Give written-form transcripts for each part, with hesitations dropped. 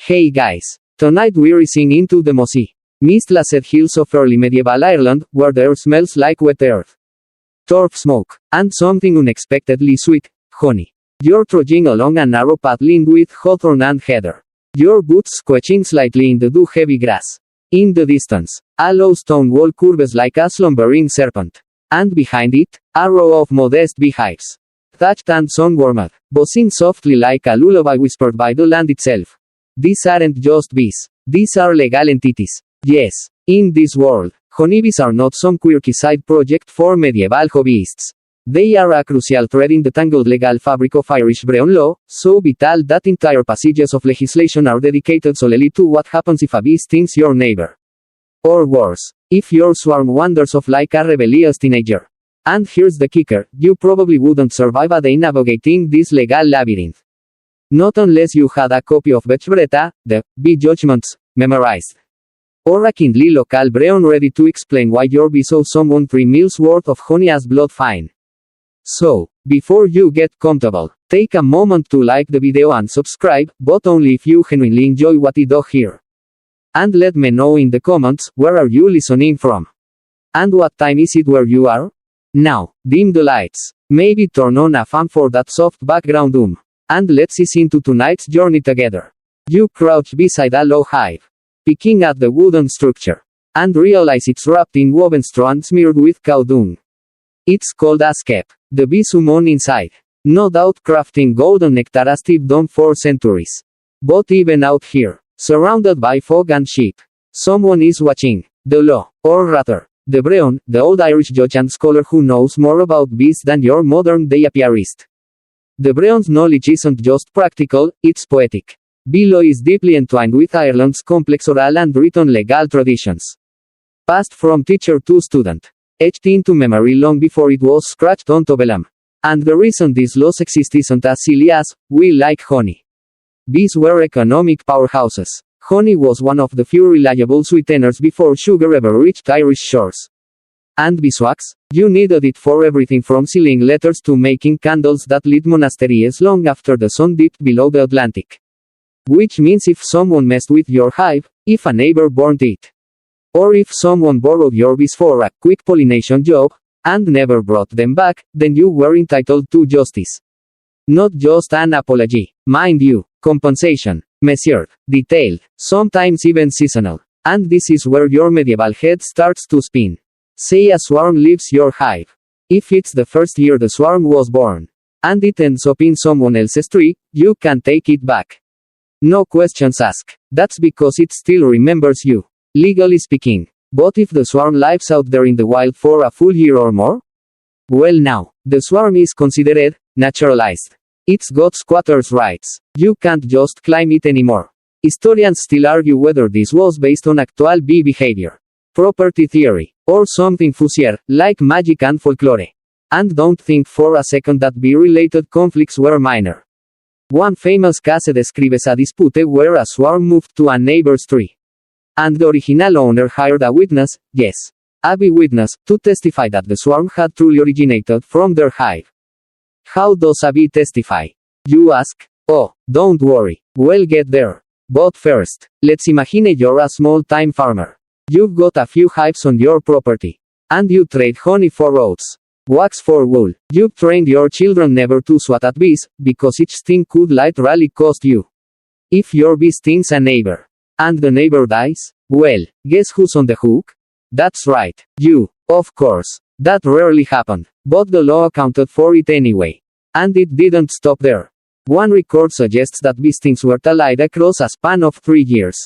Hey guys! Tonight we're racing into the mossy, mist-lashed hills of early medieval Ireland, where the air smells like wet earth, torf smoke, and something unexpectedly sweet, honey. You're trudging along a narrow path lined with hawthorn and heather, your boots squelching slightly in the dew-heavy grass. In the distance, a low stone wall curves like a slumbering serpent, and behind it, a row of modest beehives, thatched and sun-warmed, buzzing softly like a lullaby whispered by the land itself. These aren't just bees. These are legal entities. Yes. In this world, honeybees are not some quirky side project for medieval hobbyists. They are a crucial thread in the tangled legal fabric of Irish Brehon law, so vital that entire passages of legislation are dedicated solely to what happens if a bee stings your neighbor. Or worse, if your swarm wanders off like a rebellious teenager. And here's the kicker, you probably wouldn't survive a day navigating this legal labyrinth. Not unless you had a copy of Brehon, the bee judgments, memorized. Or a kindly local Brehon ready to explain why your bee saw someone 3 meals worth of honey as blood fine. So, before you get comfortable, take a moment to like the video and subscribe, but only if you genuinely enjoy what you do here. And let me know in the comments, where are you listening from? And what time is it where you are? Now, dim the lights. Maybe turn on a fan for that soft background hum. And let's ease into tonight's journey together. You crouch beside a low hive, picking at the wooden structure, and realize it's wrapped in woven straw and smeared with cow dung. It's called a skep, the bee summon inside. No doubt crafting golden nectar as they've done for centuries. But even out here, surrounded by fog and sheep, someone is watching. The law, or rather, the Brehon, the old Irish judge and scholar who knows more about bees than your modern-day apiarist. The Brehon's knowledge isn't just practical, it's poetic. Bee law is deeply entwined with Ireland's complex oral and written legal traditions. Passed from teacher to student. Etched into memory long before it was scratched onto vellum. And the reason these laws exist isn't as silly as, we like honey. Bees were economic powerhouses. Honey was one of the few reliable sweeteners before sugar ever reached Irish shores. And beeswax? You needed it for everything from sealing letters to making candles that lit monasteries long after the sun dipped below the Atlantic. Which means if someone messed with your hive, if a neighbor burned it, or if someone borrowed your bees for a quick pollination job, and never brought them back, then you were entitled to justice. Not just an apology, mind you, compensation, measured, detailed, sometimes even seasonal. And this is where your medieval head starts to spin. Say a swarm leaves your hive. If it's the first year the swarm was born, and it ends up in someone else's tree, you can take it back. No questions asked. That's because it still remembers you, legally speaking. But if the swarm lives out there in the wild for a full year or more? Well now, the swarm is considered naturalized. It's got squatters' rights. You can't just climb it anymore. Historians still argue whether this was based on actual bee behavior, property theory, or something fuzzier, like magic and folklore. And don't think for a second that bee-related conflicts were minor. One famous case describes a dispute where a swarm moved to a neighbor's tree. And the original owner hired a witness, yes, a bee witness, to testify that the swarm had truly originated from their hive. How does a bee testify? You ask? Oh, don't worry, we'll get there. But first, let's imagine you're a small-time farmer. You've got a few hives on your property. And you trade honey for oats, wax for wool. You've trained your children never to swat at bees, because each sting could literally cost you. If your bee stings a neighbor, and the neighbor dies, well, guess who's on the hook? That's right, you, of course. That rarely happened, but the law accounted for it anyway. And it didn't stop there. One record suggests that bee stings were tallied across a span of 3 years.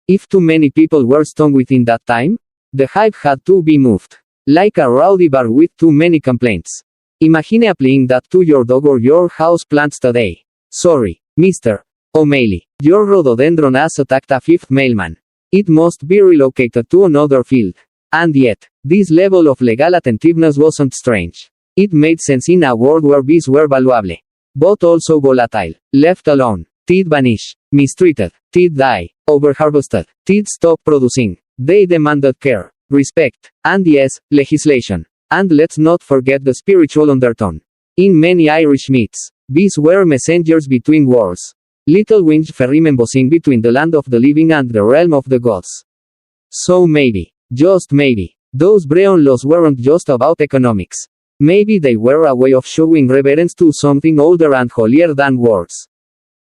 If too many people were stung within that time, the hive had to be moved. Like a rowdy bar with too many complaints. Imagine applying that to your dog or your house plants today. Sorry, Mr. O'Malley, your rhododendron has attacked a 5th mailman. It must be relocated to another field. And yet, this level of legal attentiveness wasn't strange. It made sense in a world where bees were valuable, but also volatile. Left alone, they'd vanish. Mistreated, they'd die. Overharvested, they'd stop producing. They demanded care, respect, and yes, legislation. And let's not forget the spiritual undertone. In many Irish myths, bees were messengers between wars. Little winged ferrymen embossing between the land of the living and the realm of the gods. So maybe, just maybe, those Brehon laws weren't just about economics. Maybe they were a way of showing reverence to something older and holier than words.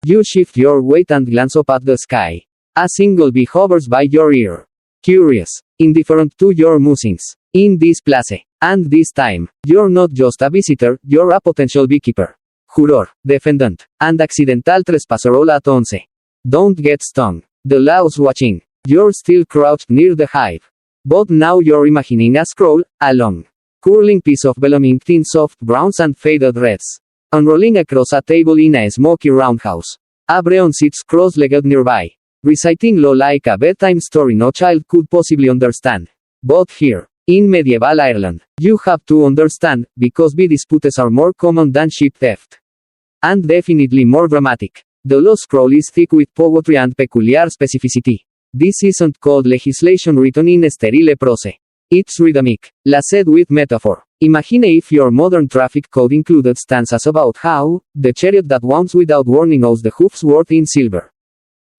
You shift your weight and glance up at the sky. A single bee hovers by your ear. Curious, indifferent to your musings. In this place, and this time, you're not just a visitor, you're a potential beekeeper. Juror, defendant, and accidental trespasser all at once. Don't get stung. The law's watching. You're still crouched near the hive. But now you're imagining a scroll, a long, curling piece of vellum inked in soft browns and faded reds. Unrolling across a table in a smoky roundhouse. A Brehon sits cross-legged nearby, reciting law like a bedtime story no child could possibly understand. But here, in medieval Ireland, you have to understand, because bee disputes are more common than sheep theft. And definitely more dramatic. The law scroll is thick with poetry and peculiar specificity. This isn't called legislation written in sterile prose. It's rhythmic, laced with metaphor. Imagine if your modern traffic code included stanzas about how the chariot that wounds without warning owes the hoof's worth in silver.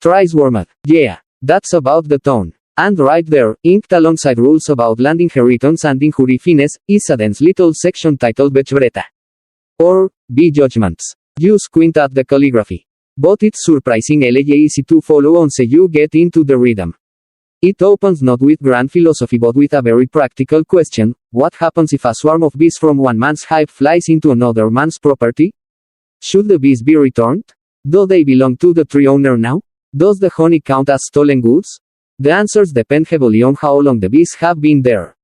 Thrice warmed. Yeah, that's about the tone. And right there, inked alongside rules about land inheritance and injury fines, is a dense little section titled Bechbreta. Or, bee judgments. You squint at the calligraphy. But it's surprisingly easy to follow once you get into the rhythm. It opens not with grand philosophy but with a very practical question: what happens if a swarm of bees from one man's hive flies into another man's property? Should the bees be returned? Do they belong to the tree owner now? Does the honey count as stolen goods? The answers depend heavily on how long the bees have been there.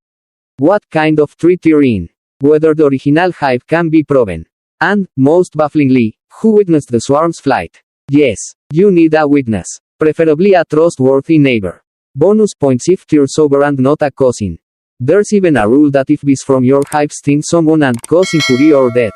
What kind of tree they're in? Whether the original hive can be proven. And, most bafflingly, who witnessed the swarm's flight? Yes, you need a witness. Preferably a trustworthy neighbor. Bonus points if they're sober and not a cousin. There's even a rule that if bees from your hive sting someone and cause injury or death,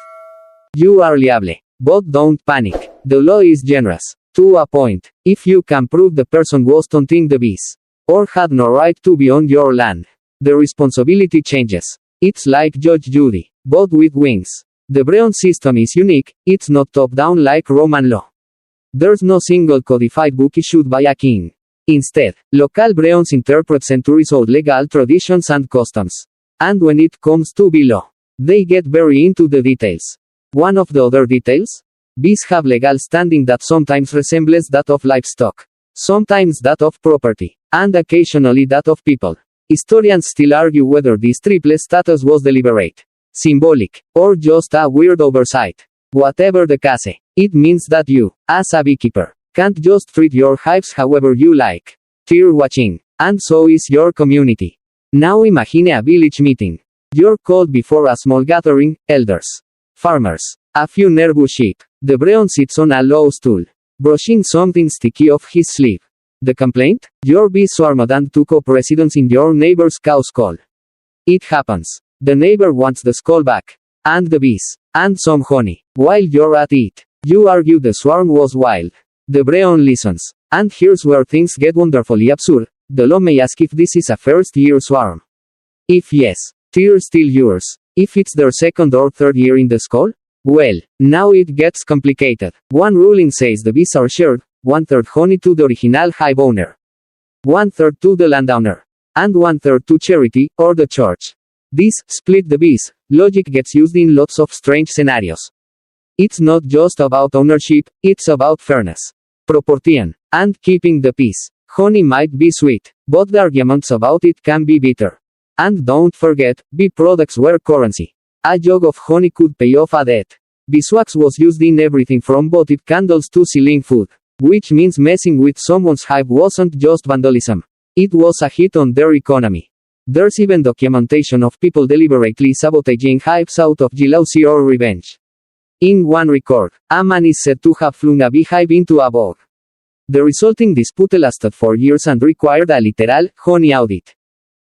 you are liable. But don't panic. The law is generous. To a point. If you can prove the person was taunting the bees, or had no right to be on your land, the responsibility changes. It's like Judge Judy, but with wings. The Brehon system is unique. It's not top-down like Roman law. There's no single codified book issued by a king. Instead, local Brehons interpret centuries-old legal traditions and customs. And when it comes to bee law, they get very into the details. One of the other details? Bees have legal standing that sometimes resembles that of livestock, sometimes that of property, and occasionally that of people. Historians still argue whether this triple status was deliberate, symbolic, or just a weird oversight. Whatever the case, it means that you, as a beekeeper, can't just treat your hives however you like. They're watching, and so is your community. Now imagine a village meeting. You're called before a small gathering: elders, farmers, a few nervous sheep. The Brehon sits on a low stool, brushing something sticky off his sleeve. The complaint? Your bees swarmed and took up residence in your neighbor's cow's skull. It happens. The neighbor wants the skull back, and the bees, and some honey. While you're at it, you argue the swarm was wild. The Brehon listens. And here's where things get wonderfully absurd. The law may ask if this is a first-year swarm. If yes, they're still yours. If it's their second or third year in the skull? Well, now it gets complicated. One ruling says the bees are shared, 1/3 honey to the original hive owner, 1/3 to the landowner, and 1/3 to charity, or the church. This split the bees logic gets used in lots of strange scenarios. It's not just about ownership, it's about fairness, proportion, and keeping the peace. Honey might be sweet, but the arguments about it can be bitter. And don't forget, bee products were currency. A jug of honey could pay off a debt. Beeswax was used in everything from votive candles to selling food. Which means messing with someone's hive wasn't just vandalism. It was a hit on their economy. There's even documentation of people deliberately sabotaging hives out of jealousy or revenge. In one record, a man is said to have flung a beehive into a bog. The resulting dispute lasted 4 years and required a literal honey audit.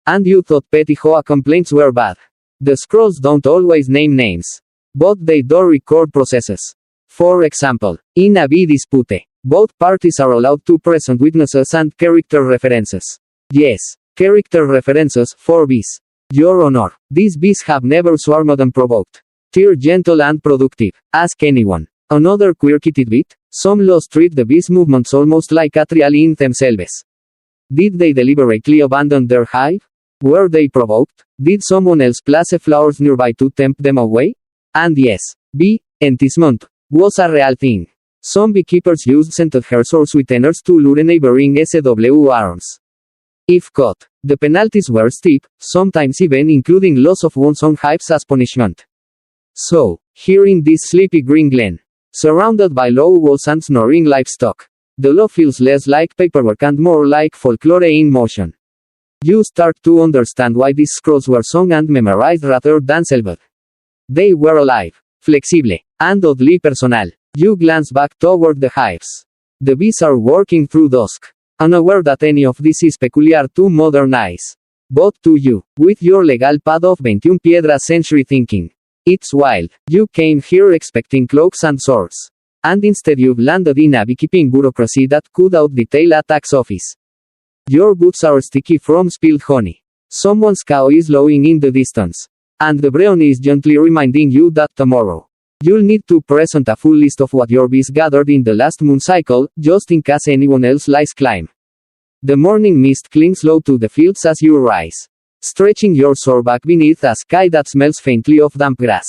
And you thought petty hoa complaints were bad. The scrolls don't always name names, but they do record processes. For example, in a bee dispute, both parties are allowed to present witnesses and character references. Yes, character references for bees. Your Honor, these bees have never swarmed unprovoked. They're gentle and productive. Ask anyone. Another quirky tidbit? Some laws treat the bees' movements almost like a trial in themselves. Did they deliberately abandon their hive? Were they provoked? Did someone else place flowers nearby to tempt them away? And yes, bee enticement was a real thing. Some beekeepers used scented herbs or sweeteners to lure neighboring swarms. If caught, the penalties were steep, sometimes even including loss of one's own hives as punishment. So, here in this sleepy green glen, surrounded by low walls and snoring livestock, the law feels less like paperwork and more like folklore in motion. You start to understand why these scrolls were sung and memorized rather than solved. They were alive, flexible, and oddly personal. You glance back toward the hives. The bees are working through dusk, unaware that any of this is peculiar to modern eyes. But to you, with your legal pad of 21 Piedras century thinking, it's wild. You came here expecting cloaks and swords. And instead you've landed in a beekeeping bureaucracy that could out-detail a tax office. Your boots are sticky from spilled honey. Someone's cow is lowing in the distance. And the Brehon is gently reminding you that tomorrow, you'll need to present a full list of what your bees gathered in the last moon cycle, just in case anyone else lies climb. The morning mist clings low to the fields as you rise, stretching your sore back beneath a sky that smells faintly of damp grass,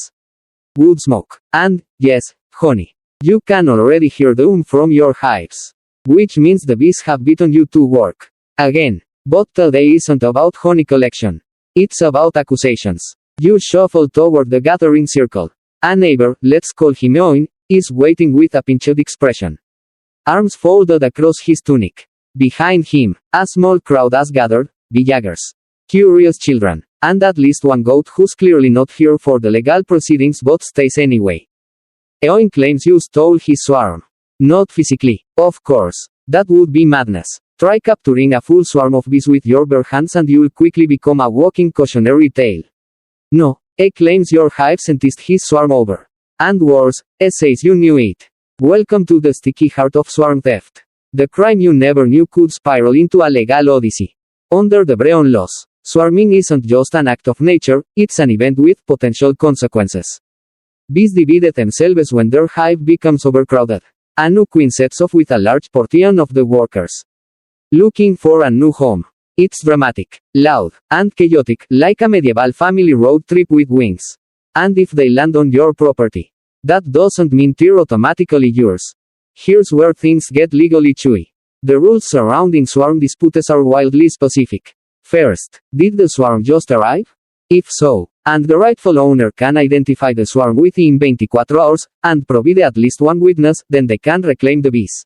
wood smoke, and, yes, honey. You can already hear the from your hives. Which means the bees have beaten you to work. Again. But today isn't about honey collection. It's about accusations. You shuffle toward the gathering circle. A neighbor, let's call him Owen, is waiting with a pinched expression. Arms folded across his tunic. Behind him, a small crowd has gathered, villagers, curious children, and at least one goat who's clearly not here for the legal proceedings but stays anyway. Owen claims you stole his swarm. Not physically, of course. That would be madness. Try capturing a full swarm of bees with your bare hands and you'll quickly become a walking cautionary tale. No, E claims your hive sentenced his swarm over. And worse, E says you knew it. Welcome to the sticky heart of swarm theft. The crime you never knew could spiral into a legal odyssey. Under the Brehon laws, swarming isn't just an act of nature, it's an event with potential consequences. Bees divide themselves when their hive becomes overcrowded. A new queen sets off with a large portion of the workers, looking for a new home. It's dramatic, loud, and chaotic, like a medieval family road trip with wings. And if they land on your property, that doesn't mean they're automatically yours. Here's where things get legally chewy. The rules surrounding swarm disputes are wildly specific. First, did the swarm just arrive? If so, and the rightful owner can identify the swarm within 24 hours, and provide at least one witness, then they can reclaim the bees.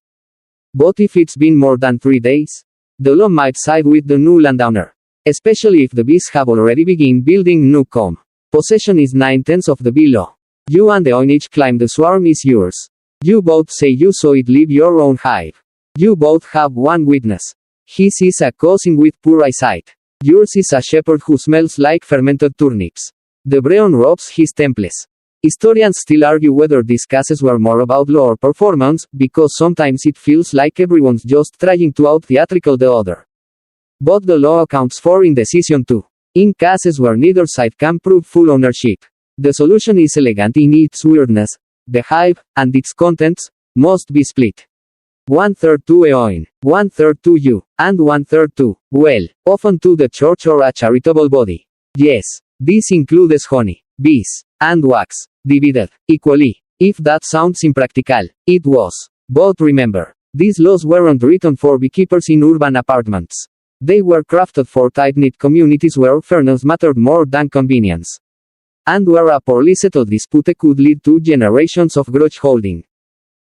But if it's been more than 3 days, the law might side with the new landowner. Especially if the bees have already begun building new comb. Possession is 9/10 of the bee law. You and the Owen each claim the swarm is yours. You both say you saw it leave your own hive. You both have one witness. His is a cousin with poor eyesight. Yours is a shepherd who smells like fermented turnips. The Brehon robs his temples. Historians still argue whether these cases were more about law or performance, because sometimes it feels like everyone's just trying to out-theatrical the other. But the law accounts for indecision too. In cases where neither side can prove full ownership, the solution is elegant in its weirdness. The hive, and its contents, must be split. 1/3 to Owen, 1/3 to you, and 1/3 to, well, often to the church or a charitable body. Yes, this includes honey, bees, and wax, divided equally. If that sounds impractical, it was. But remember, these laws weren't written for beekeepers in urban apartments. They were crafted for tight-knit communities where fairness mattered more than convenience. And where a poorly settled dispute could lead to generations of grudge holding.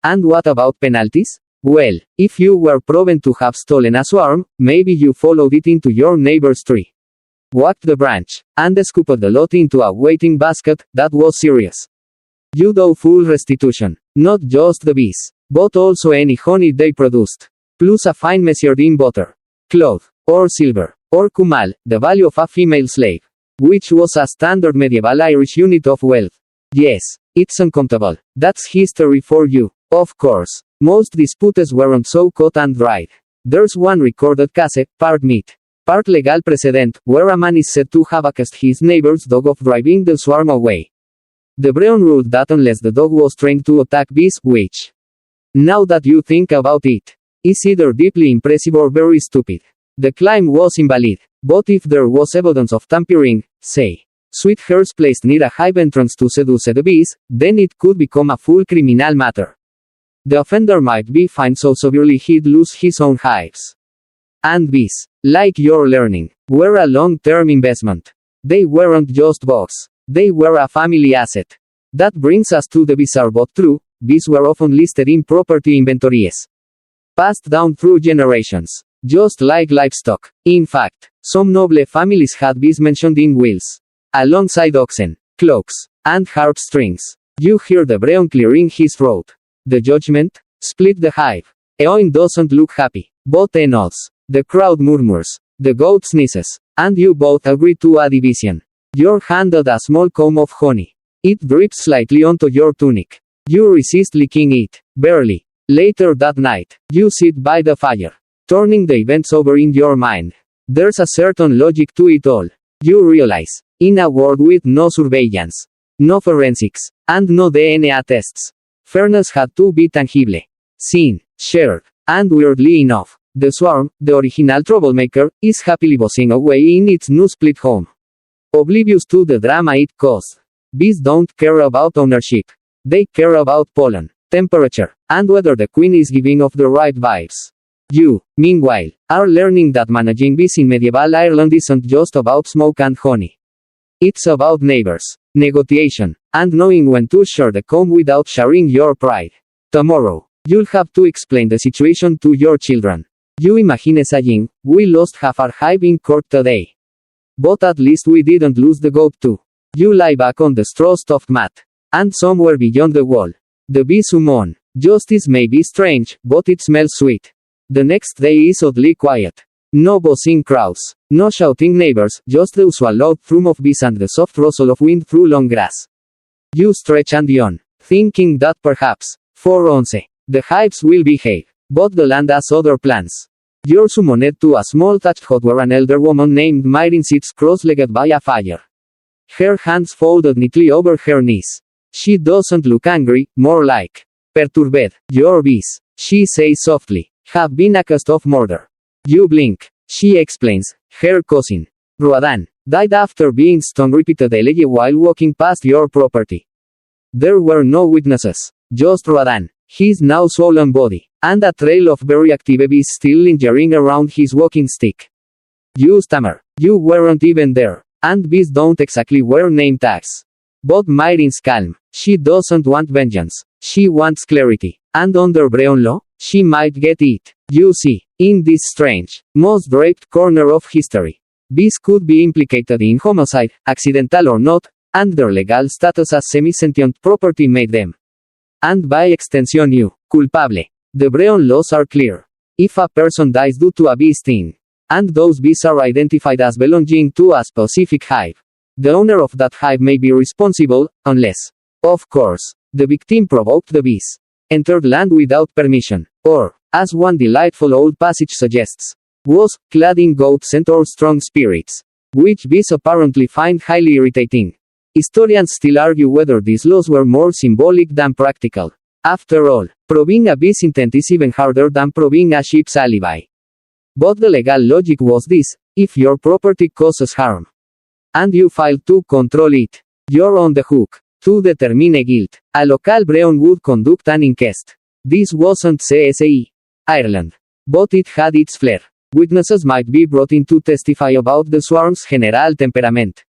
And what about penalties? Well, if you were proven to have stolen a swarm, maybe you followed it into your neighbor's tree, whacked the branch, and scooped the lot into a waiting basket. That was serious. You'd owe full restitution. Not just the bees, but also any honey they produced. Plus a fine measured in butter, cloth, or silver, or kumal, the value of a female slave. Which was a standard medieval Irish unit of wealth. Yes, it's uncountable. That's history for you. Of course, most disputes weren't so cut and dried. There's one recorded case, part myth, part legal precedent, where a man is said to have accused his neighbor's dog of driving the swarm away. The Brehon ruled that unless the dog was trained to attack bees, which Now that you think about it, is either deeply impressive or very stupid. The claim was invalid, but if there was evidence of tampering, say, sweet hairs placed near a hive entrance to seduce the bees, then it could become a full criminal matter. The offender might be fined so severely he'd lose his own hives. And bees, like you're learning, were a long-term investment. They weren't just bugs. They were a family asset. That brings us to the bizarre but true, bees were often listed in property inventories. Passed down through generations. Just like livestock. In fact, some noble families had bees mentioned in wills. Alongside oxen, clocks, and harp strings. You hear the Brehon clearing his throat. The judgment? Split the hive. Eoin doesn't look happy, but nods. The crowd murmurs. The goat sneezes. And you both agree to a division. You're handed a small comb of honey. It drips slightly onto your tunic. You resist licking it, barely. Later that night, you sit by the fire, turning the events over in your mind. There's a certain logic to it all. You realize, in a world with no surveillance, no forensics, and no DNA tests, fairness had to be tangible, seen, shared, and weirdly enough, the swarm, the original troublemaker, is happily buzzing away in its new split home. Oblivious to the drama it caused. Bees don't care about ownership. They care about pollen, temperature, and whether the queen is giving off the right vibes. You, meanwhile, are learning that managing bees in medieval Ireland isn't just about smoke and honey. It's about neighbors, negotiation, and knowing when to share the comb without sharing your pride. Tomorrow, you'll have to explain the situation to your children. You imagine saying, "We lost half our hive in court today. But at least we didn't lose the goat too." You lie back on the straw-stuffed mat. And somewhere beyond the wall, the bees summon. Justice may be strange, but it smells sweet. The next day is oddly quiet. No buzzing crowds, no shouting neighbors, just the usual loud thrum of bees and the soft rustle of wind through long grass. You stretch and yawn, thinking that perhaps, for once, the hives will behave, but the land has other plans. You're summoned to a small thatched hut where an elder woman named Myrene sits cross-legged by a fire. Her hands folded neatly over her knees. She doesn't look angry, more like perturbed. Your bees, she says softly, have been accused of murder. You blink. She explains, her cousin, Roadan, died after being stung repeatedly while walking past your property. There were no witnesses, just Roadan, his now swollen body, and a trail of very active bees still lingering around his walking stick. You stammer, you weren't even there, and bees don't exactly wear name tags. But Myrene's calm. She doesn't want vengeance. She wants clarity. And under Brehon law, she might get it. You see, in this strange, moss-draped corner of history, bees could be implicated in homicide, accidental or not, and their legal status as semi-sentient property made them. And by extension you, culpable. The Brehon laws are clear. If a person dies due to a bee sting, and those bees are identified as belonging to a specific hive, the owner of that hive may be responsible, unless, of course, the victim provoked the bees, entered land without permission, or, as one delightful old passage suggests, was clad in goat scent or strong spirits, which bees apparently find highly irritating. Historians still argue whether these laws were more symbolic than practical. After all, proving a bee's intent is even harder than proving a sheep's alibi. But the legal logic was this: if your property causes harm, and you file to control it, you're on the hook. To determine guilt, a local Brehon would conduct an inquest. This wasn't CSI, Ireland. But it had its flair. Witnesses might be brought in to testify about the swarm's general temperament.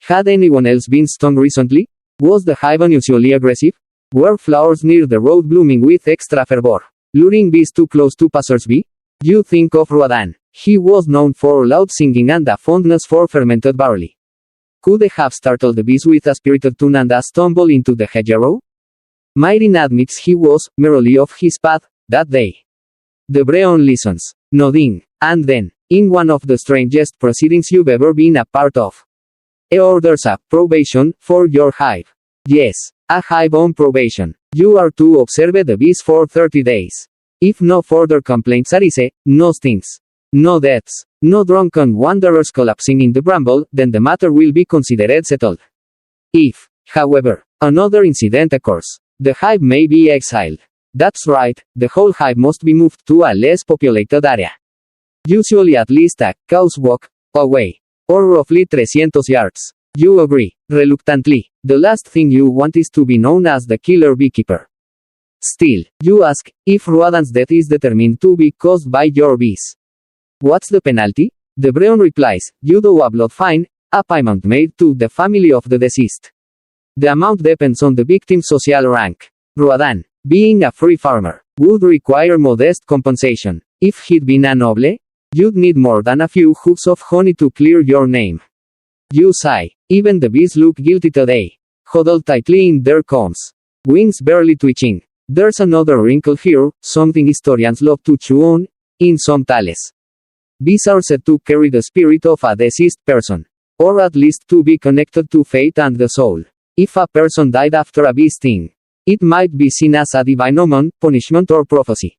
Had anyone else been stung recently? Was the hive unusually aggressive? Were flowers near the road blooming with extra fervor, luring bees too close to passers-by? You think of Roadan. He was known for loud singing and a fondness for fermented barley. Could they have startled the bees with a spirited tune and a stumble into the hedgerow? Myrene admits he was merely off his path that day. The Brehon listens, nodding, and then, in one of the strangest proceedings you've ever been a part of, he orders a probation for your hive. Yes, a hive on probation. You are to observe the bees for 30 days. If no further complaints arise, no stings, no deaths, no drunken wanderers collapsing in the bramble, then the matter will be considered settled. If, however, another incident occurs, the hive may be exiled. That's right, the whole hive must be moved to a less populated area. Usually at least a cow's walk away, or roughly 300 yards. You agree, reluctantly. The last thing you want is to be known as the killer beekeeper. Still, you ask, if Ruadan's death is determined to be caused by your bees, what's the penalty? The Brehon replies, you do a blood fine, a payment made to the family of the deceased. The amount depends on the victim's social rank. Ruadan, being a free farmer, would require modest compensation. If he'd been a noble, you'd need more than a few hooves of honey to clear your name. You sigh. Even the bees look guilty today. Huddled tightly in their combs. Wings barely twitching. There's another wrinkle here, something historians love to chew on, in some tales. Bees are said to carry the spirit of a deceased person. Or at least to be connected to fate and the soul. If a person died after a bee sting, it might be seen as a divine omen, punishment or prophecy.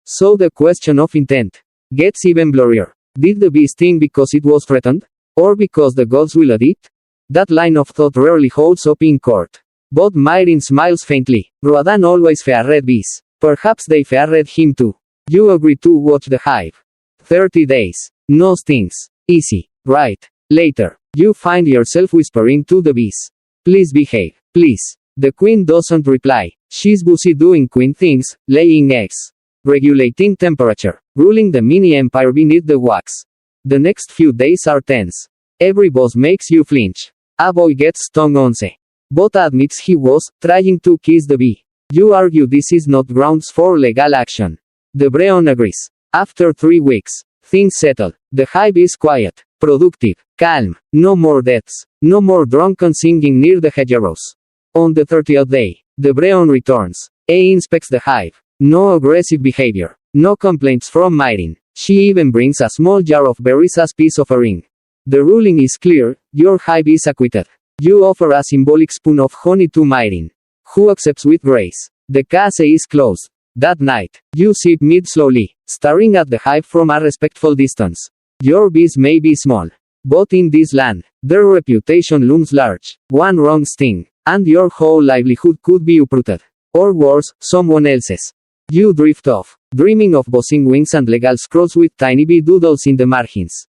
So the question of intent gets even blurrier. Did the bee sting because it was threatened? Or because the gods willed it? That line of thought rarely holds up in court. But Myrin smiles faintly. Ruadan always feared bees. Perhaps they feared him too. You agree to watch the hive. 30 days. No stings. Easy. Right. Later, you find yourself whispering to the bees. Please behave. Please. The queen doesn't reply. She's busy doing queen things, laying eggs, regulating temperature, ruling the mini empire beneath the wax. The next few days are tense. Every boss makes you flinch. A boy gets stung once, but admits he was trying to kiss the bee. You argue this is not grounds for legal action. The Brehon agrees. After 3 weeks, things settle. The hive is quiet, productive, calm. No more deaths. No more drunken singing near the hedgerows. On the 30th day, the Brehon returns. He inspects the hive. No aggressive behavior. No complaints from Myrin. She even brings a small jar of berries as peace offering. The ruling is clear, your hive is acquitted. You offer a symbolic spoon of honey to Myrin, who accepts with grace. The case is closed. That night, you sip mead slowly, staring at the hive from a respectful distance. Your bees may be small, but in this land, their reputation looms large. One wrong sting, and your whole livelihood could be uprooted. Or worse, someone else's. You drift off, dreaming of buzzing wings and legal scrolls with tiny bee doodles in the margins.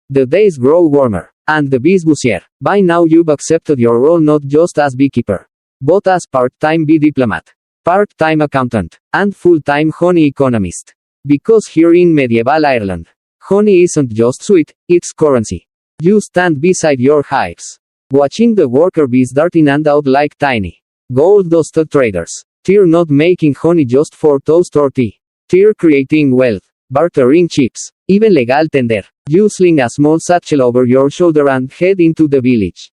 The days grow warmer, and the bees busier. By now you've accepted your role not just as beekeeper, but as part-time bee diplomat, part-time accountant, and full-time honey economist. Because here in medieval Ireland, honey isn't just sweet, it's currency. You stand beside your hives, watching the worker bees dart in and out like tiny, gold-dusted traders. They're not making honey just for toast or tea. They're creating wealth, bartering chips, even legal tender. You sling a small satchel over your shoulder and head into the village.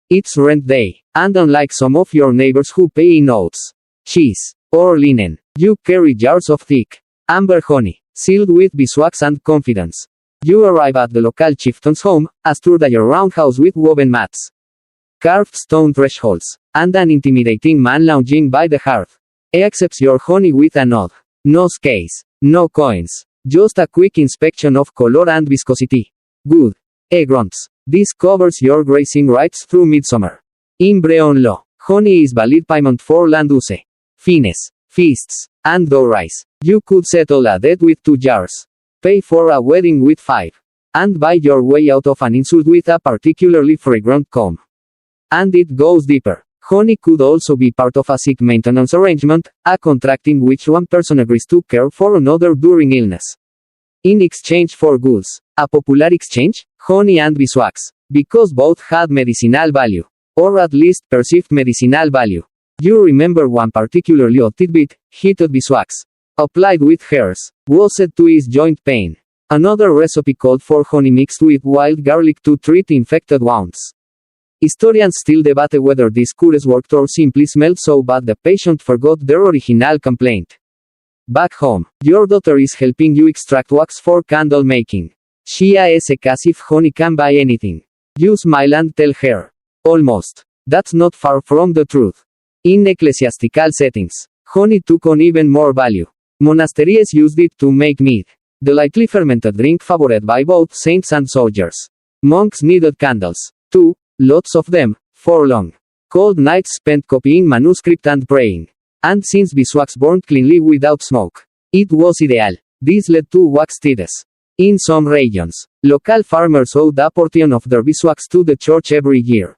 It's rent day, and unlike some of your neighbors who pay in oats, cheese, or linen, you carry jars of thick, amber honey, sealed with beeswax and confidence. You arrive at the local chieftain's home, a sturdy roundhouse with woven mats, carved stone thresholds, and an intimidating man lounging by the hearth. He accepts your honey with a nod. No scales, no coins, just a quick inspection of color and viscosity. Good. He grunts. This covers your grazing rights through midsummer. In Brehon law, honey is valid payment for land use, fines, feasts, and dowries. You could settle a debt with 2 jars, pay for a wedding with 5, and buy your way out of an insult with a particularly fragrant comb. And it goes deeper. Honey could also be part of a sick maintenance arrangement, a contract in which one person agrees to care for another during illness. In exchange for goods. A popular exchange? Honey and beeswax. Because both had medicinal value. Or at least perceived medicinal value. You remember one particularly odd tidbit: heated beeswax, applied with hairs, was said to ease joint pain. Another recipe called for honey mixed with wild garlic to treat infected wounds. Historians still debate whether this cures worked or simply smelled so bad the patient forgot their original complaint. Back home, your daughter is helping you extract wax for candle making. She asks as if honey can buy anything. You smile and tell her, almost. That's not far from the truth. In ecclesiastical settings, honey took on even more value. Monasteries used it to make mead, the lightly fermented drink favored by both saints and soldiers. Monks needed candles, too. Lots of them, for long, cold nights spent copying manuscript and praying. And since beeswax burned cleanly without smoke, it was ideal. This led to wax tithes. In some regions, local farmers owed a portion of their beeswax to the church every year.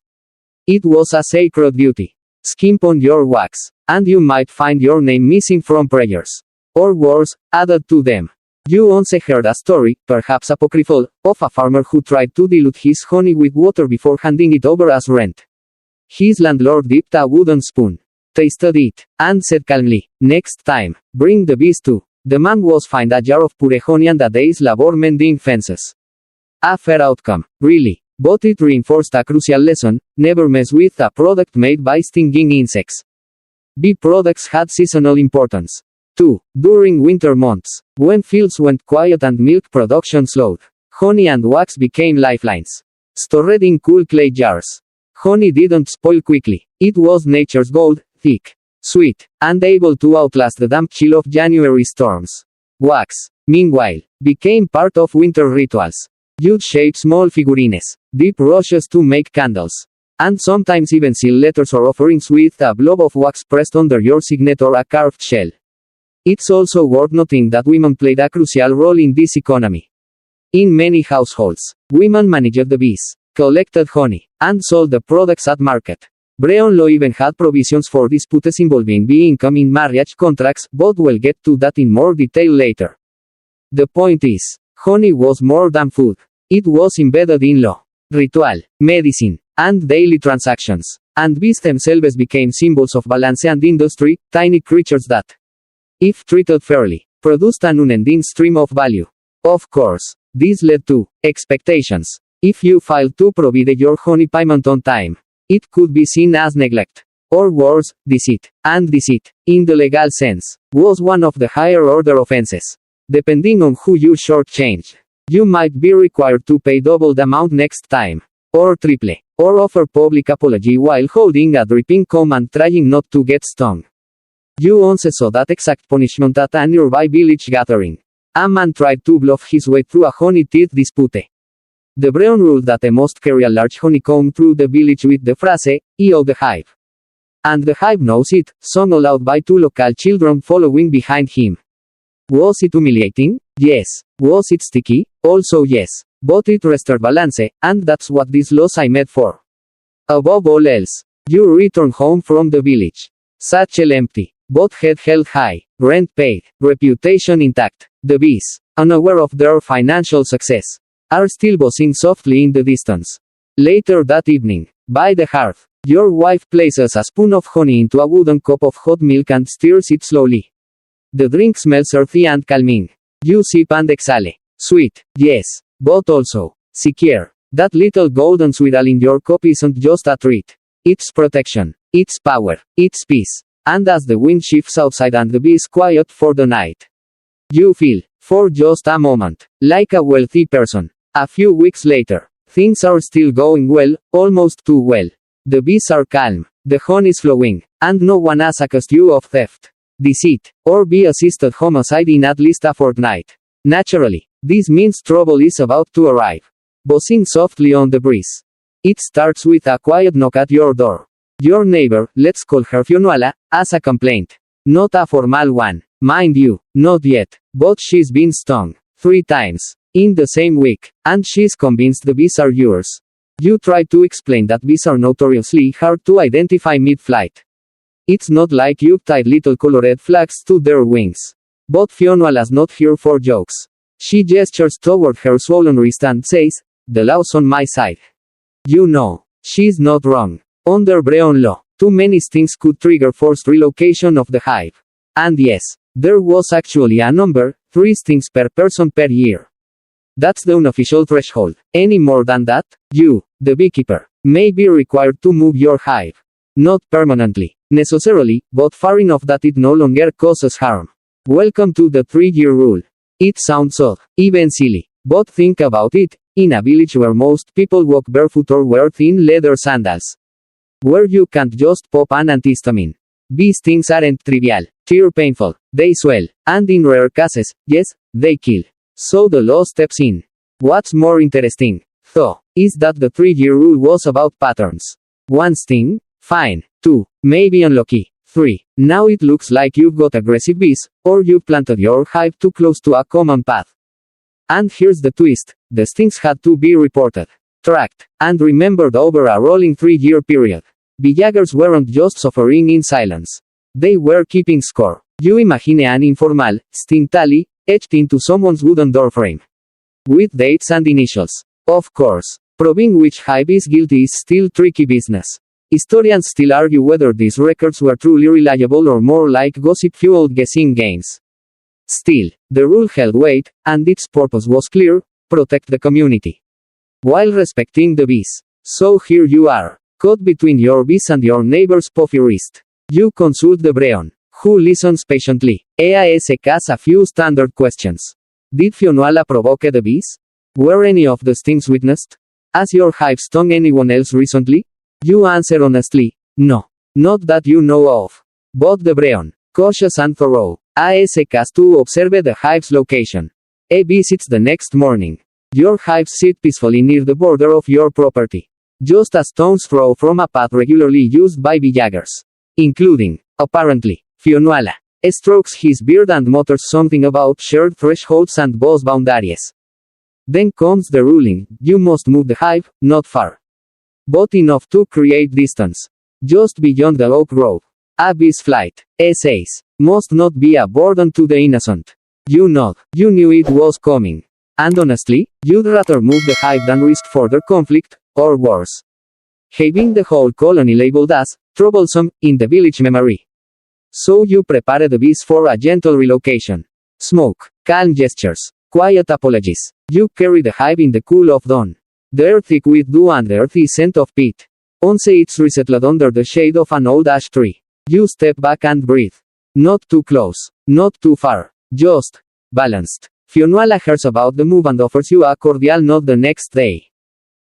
It was a sacred duty. Skimp on your wax, and you might find your name missing from prayers. Or worse, added to them. You once heard a story, perhaps apocryphal, of a farmer who tried to dilute his honey with water before handing it over as rent. His landlord dipped a wooden spoon, tasted it, and said calmly, "Next time, bring the bees too." The man was fined a jar of pure honey and a day's labor mending fences. A fair outcome, really, but it reinforced a crucial lesson: never mess with a product made by stinging insects. Bee products had seasonal importance. 2. During winter months, when fields went quiet and milk production slowed, honey and wax became lifelines. Stored in cool clay jars, honey didn't spoil quickly. It was nature's gold, thick, sweet, and able to outlast the damp chill of January storms. Wax, meanwhile, became part of winter rituals. You'd shape small figurines, dip rushes to make candles, and sometimes even seal letters or offerings with a blob of wax pressed under your signet or a carved shell. It's also worth noting that women played a crucial role in this economy. In many households, women managed the bees, collected honey, and sold the products at market. Brehon law even had provisions for disputes involving bee income in marriage contracts, but we'll get to that in more detail later. The point is, honey was more than food. It was embedded in law, ritual, medicine, and daily transactions. And bees themselves became symbols of balance and industry, tiny creatures that, if treated fairly, produced an unending stream of value. Of course, this led to expectations. If you failed to provide your honey payment on time, it could be seen as neglect. Or worse, deceit. And deceit, in the legal sense, was one of the higher order offenses. Depending on who you shortchanged, you might be required to pay double the amount next time, or triple, or offer public apology while holding a dripping comb and trying not to get stung. You once saw that exact punishment at a nearby village gathering. A man tried to bluff his way through a honey teeth dispute. The Brehon ruled that he must carry a large honeycomb through the village with the phrase, "Io the hive." And the hive knows it, sung aloud by two local children following behind him. Was it humiliating? Yes. Was it sticky? Also yes. But it restored balance, and that's what these laws are made for. Above all else, you return home from the village, satchel empty, but head held high, rent paid, reputation intact. The bees, unaware of their financial success, are still buzzing softly in the distance. Later that evening, by the hearth, your wife places a spoon of honey into a wooden cup of hot milk and stirs it slowly. The drink smells earthy and calming. You sip and exhale. Sweet, yes, but also secure. That little golden swirl in your cup isn't just a treat. It's protection, it's power, it's peace. And as the wind shifts outside and the bees quiet for the night, you feel, for just a moment, like a wealthy person. A few weeks later, things are still going well, almost too well. The bees are calm, the honey is flowing, and no one has accused you of theft, deceit, or bee-assisted homicide in at least a fortnight. Naturally, this means trouble is about to arrive. Buzzing softly on the breeze. It starts with a quiet knock at your door. Your neighbor, let's call her Fionuala, has a complaint. Not a formal one, mind you, not yet, but she's been stung 3 times in the same week, and she's convinced the bees are yours. You try to explain that bees are notoriously hard to identify mid-flight. It's not like you've tied little colored flags to their wings. But Fionuala's not here for jokes. She gestures toward her swollen wrist and says, "The law's on my side." You know, she's not wrong. Under Brehon law, too many stings could trigger forced relocation of the hive. And yes, there was actually a number, 3 stings per person per year. That's the unofficial threshold. Any more than that, you, the beekeeper, may be required to move your hive. Not permanently, necessarily, but far enough that it no longer causes harm. Welcome to the 3-year rule. It sounds odd, even silly, but think about it. In a village where most people walk barefoot or wear thin leather sandals, where you can't just pop an antihistamine. Bee stings aren't trivial, they're painful, they swell, and in rare cases, yes, they kill. So the law steps in. What's more interesting, though, is that the 3-year rule was about patterns. 1 sting? Fine. 2, maybe unlucky. 3. Now it looks like you've got aggressive bees, or you've planted your hive too close to a common path. And here's the twist, the stings had to be reported, tracked, and remembered over a rolling 3-year period. Villagers weren't just suffering in silence. They were keeping score. You imagine an informal, sting tally, etched into someone's wooden doorframe. With dates and initials. Of course. Proving which hive is guilty is still tricky business. Historians still argue whether these records were truly reliable or more like gossip-fueled guessing games. Still, the rule held weight, and its purpose was clear: protect the community, while respecting the bees. So here you are, caught between your bees and your neighbor's puffy wrist. You consult the Brehon, who listens patiently. Asks a few standard questions. Did Fionnuala provoke the bees? Were any of the stings witnessed? Has your hive stung anyone else recently? You answer honestly, no. Not that you know of. But the Brehon, cautious and thorough, asks to observe the hive's location. Visits the next morning. Your hives sit peacefully near the border of your property, just a stone's throw from a path regularly used by villagers, including, apparently, Fionnuala. Strokes his beard and mutters something about shared thresholds and boss boundaries. Then comes the ruling: you must move the hive, not far, but enough to create distance. Just beyond the oak grove. A bee's flight, says, must not be a burden to the innocent. You nod. You knew it was coming. And honestly, you'd rather move the hive than risk further conflict, or worse, having the whole colony labeled as troublesome in the village memory. So you prepare the bees for a gentle relocation. Smoke, calm gestures, quiet apologies. You carry the hive in the cool of dawn. The air thick with dew and the earthy scent of peat. Once it's resettled under the shade of an old ash tree, you step back and breathe. Not too close, not too far, just balanced. Fionnuala hears about the move and offers you a cordial nod the next day.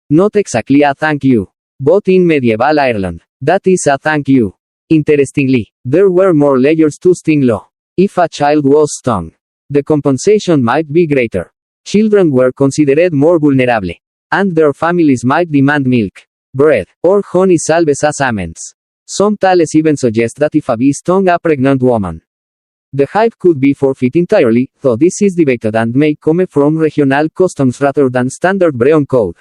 Not exactly a thank you, but in medieval Ireland, that is a thank you. Interestingly, there were more layers to sting law. If a child was stung, the compensation might be greater. Children were considered more vulnerable, and their families might demand milk, bread, or honey salves as amends. Some tales even suggest that if a bee stung a pregnant woman, the hive could be forfeit entirely, though this is debated and may come from regional customs rather than standard Brehon code.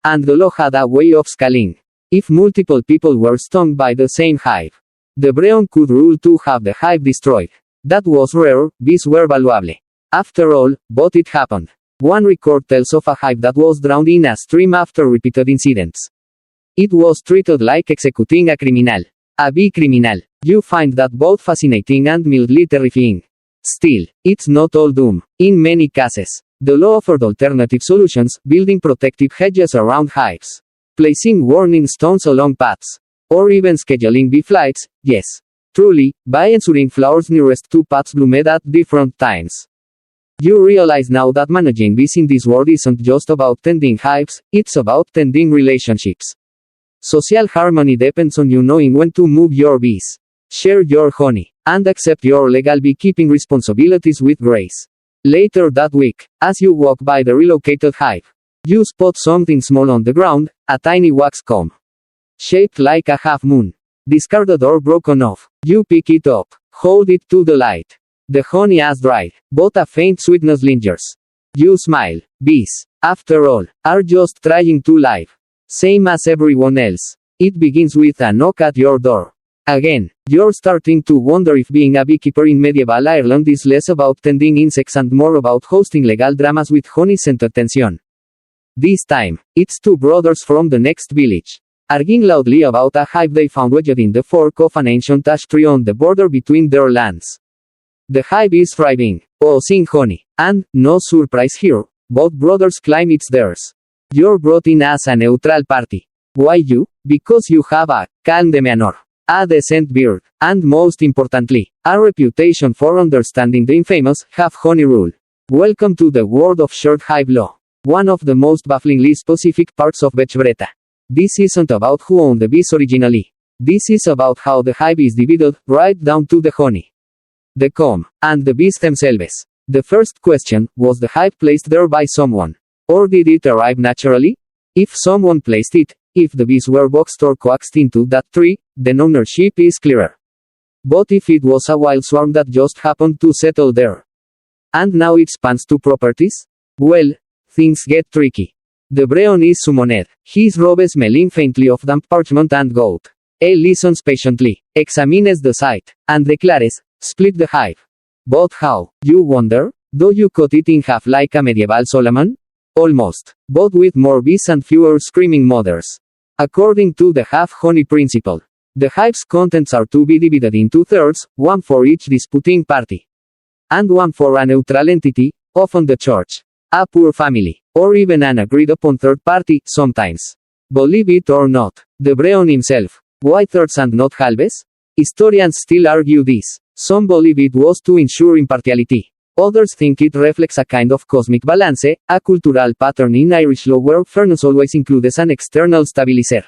And the law had a way of scaling. If multiple people were stung by the same hive, the Brehon could rule to have the hive destroyed. That was rare, bees were valuable. After all, but it happened. One record tells of a hive that was drowned in a stream after repeated incidents. It was treated like executing a criminal. A bee criminal. You find that both fascinating and mildly terrifying. Still, it's not all doom. In many cases, the law offered alternative solutions, building protective hedges around hives, placing warning stones along paths, or even scheduling bee flights, yes, truly, by ensuring flowers nearest two paths bloomed at different times. You realize now that managing bees in this world isn't just about tending hives, it's about tending relationships. Social harmony depends on you knowing when to move your bees, share your honey, and accept your legal beekeeping responsibilities with grace. Later that week, as you walk by the relocated hive, you spot something small on the ground, a tiny wax comb, shaped like a half moon, discarded or broken off. You pick it up, hold it to the light. The honey has dried, but a faint sweetness lingers. You smile. Bees, after all, are just trying to live, same as everyone else. It begins with a knock at your door. Again, you're starting to wonder if being a beekeeper in medieval Ireland is less about tending insects and more about hosting legal dramas with honey-scented tension. This time, it's two brothers from the next village, arguing loudly about a hive they found wedged in the fork of an ancient ash tree on the border between their lands. The hive is thriving, oozing honey, and, no surprise here, both brothers claim it's theirs. You're brought in as a neutral party. Why you? Because you have a calm demeanor, a decent beard, and most importantly, a reputation for understanding the infamous have-honey rule. Welcome to the world of shared hive law. One of the most bafflingly specific parts of Brehon. This isn't about who owned the bees originally. This is about how the hive is divided, right down to the honey, the comb, and the bees themselves. The first question, was the hive placed there by someone? Or did it arrive naturally? If someone placed it, if the bees were boxed or coaxed into that tree, then ownership is clearer. But if it was a wild swarm that just happened to settle there, and now it spans two properties? Well, things get tricky. The Brehon is summoned. His robe smelling faintly of damp parchment and goat. He listens patiently, examines the site, and declares, split the hive. But how, you wonder? Do you cut it in half like a medieval Solomon? Almost, but with more bees and fewer screaming mothers. According to the half-honey principle, the hive's contents are to be divided into thirds, one for each disputing party, and one for a neutral entity, often the church, a poor family, or even an agreed-upon third party, sometimes. Believe it or not, the Brehon himself, why thirds and not halves? Historians still argue this. Some believe it was to ensure impartiality. Others think it reflects a kind of cosmic balance, a cultural pattern in Irish law where fairness always includes an external stabilizer.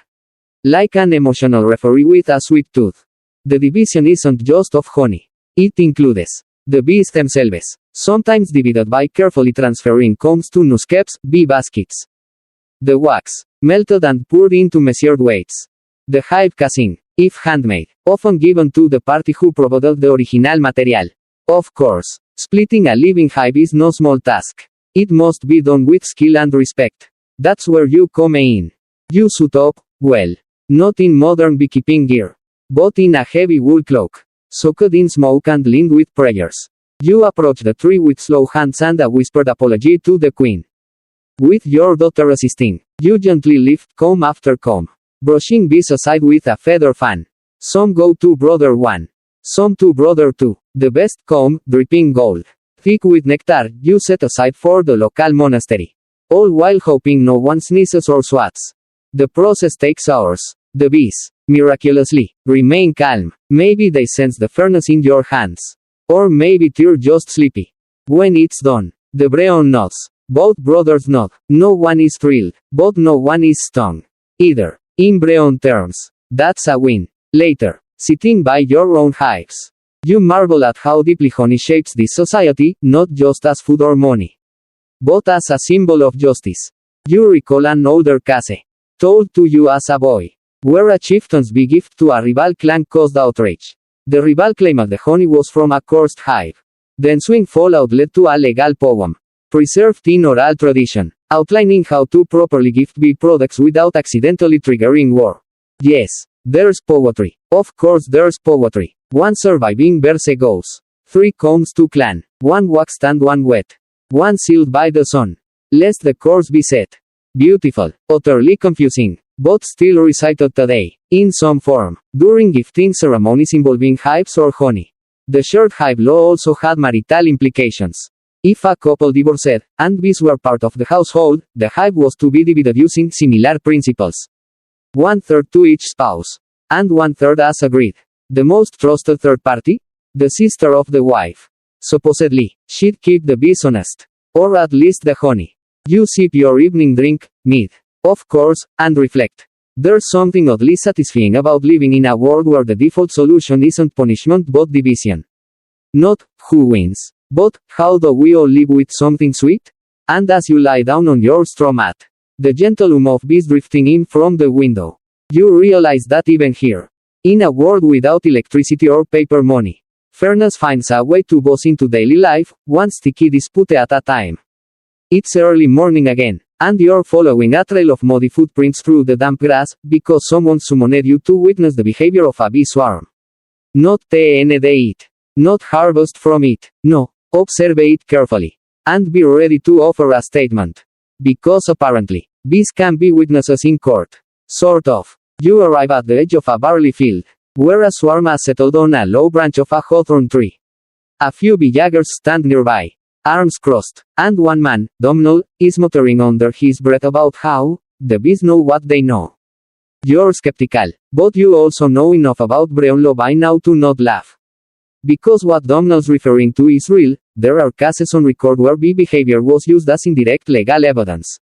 Like an emotional referee with a sweet tooth. The division isn't just of honey. It includes the bees themselves, sometimes divided by carefully transferring combs to new skepps, bee baskets. The wax, melted and poured into measured weights. The hive casing, if handmade, often given to the party who provided the original material. Of course, splitting a living hive is no small task. It must be done with skill and respect. That's where you come in. You suit up, well, not in modern beekeeping gear, but in a heavy wool cloak, soaked in smoke and lined with prayers. You approach the tree with slow hands and a whispered apology to the queen. With your daughter assisting, you gently lift comb after comb, brushing bees aside with a feather fan. Some go to brother 1. Some to brother 2. The best comb, dripping gold, thick with nectar, you set aside for the local monastery. All while hoping no one sneezes or swats. The process takes hours. The bees, miraculously, remain calm. Maybe they sense the fairness in your hands. Or maybe they're just sleepy. When it's done, the Brehon nods. Both brothers nod. No one is thrilled, but no one is stung. Either. In Brehon terms, that's a win. Later, sitting by your own hives, you marvel at how deeply honey shapes this society, not just as food or money, but as a symbol of justice. You recall an older case, told to you as a boy, where a chieftain's bee gift to a rival clan caused outrage. The rival claimed the honey was from a cursed hive. The ensuing fallout led to a legal poem, preserved in oral tradition, outlining how to properly gift bee products without accidentally triggering war. Yes, there's poetry. Of course there's poetry. One surviving verse goes. 3 combs to clan. 1 waxed and 1 wet. 1 sealed by the sun. Lest the course be set. Beautiful. Utterly confusing. But still recited today. In some form. During gifting ceremonies involving hives or honey. The shared hive law also had marital implications. If a couple divorced, and bees were part of the household, the hive was to be divided using similar principles. 1/3 to each spouse. And 1/3 as agreed. The most trusted third party? The sister of the wife. Supposedly, she'd keep the bees honest. Or at least the honey. You sip your evening drink, mead, of course, and reflect. There's something oddly satisfying about living in a world where the default solution isn't punishment but division. Not, who wins, but, how do we all live with something sweet? And as you lie down on your straw mat, the gentle hum of bees drifting in from the window, you realize that even here, in a world without electricity or paper money, fairness finds a way to buzz into daily life, one sticky dispute at a time. It's early morning again, and you're following a trail of muddy footprints through the damp grass, because someone summoned you to witness the behavior of a bee swarm. Not tend it. Not harvest from it. No, observe it carefully. And be ready to offer a statement. Because apparently, bees can be witnesses in court. Sort of. You arrive at the edge of a barley field, where a swarm has settled on a low branch of a hawthorn tree. A few beejaggers stand nearby, arms crossed, and one man, Domhnall, is muttering under his breath about how the bees know what they know. You're skeptical, but you also know enough about Brehon law by now to not laugh. Because what Domhnall's referring to is real, there are cases on record where bee behavior was used as indirect legal evidence.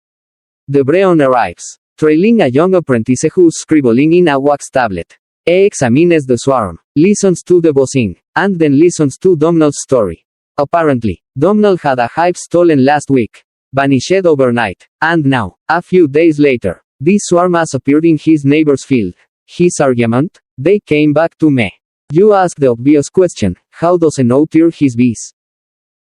The Brehon arrives, trailing a young apprentice who's scribbling in a wax tablet. He examines the swarm, listens to the buzzing, and then listens to Domhnall's story. Apparently, Domhnall had a hive stolen last week, vanished overnight, and now, a few days later, this swarm has appeared in his neighbor's field. His argument? They came back to me. You ask the obvious question, how does a node tear his bees?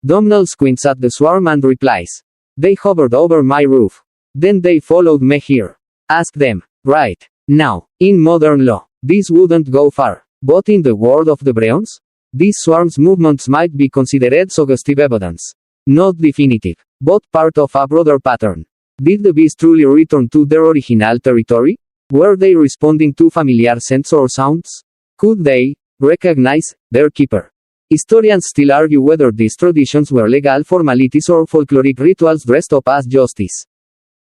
Domhnall squints at the swarm and replies. They hovered over my roof. Then they followed me here. Ask them. Right. Now, in modern law, this wouldn't go far. But in the world of the Brehons, these swarm's movements might be considered suggestive evidence. Not definitive, but part of a broader pattern. Did the bees truly return to their original territory? Were they responding to familiar scents or sounds? Could they recognize their keeper? Historians still argue whether these traditions were legal formalities or folkloric rituals dressed up as justice.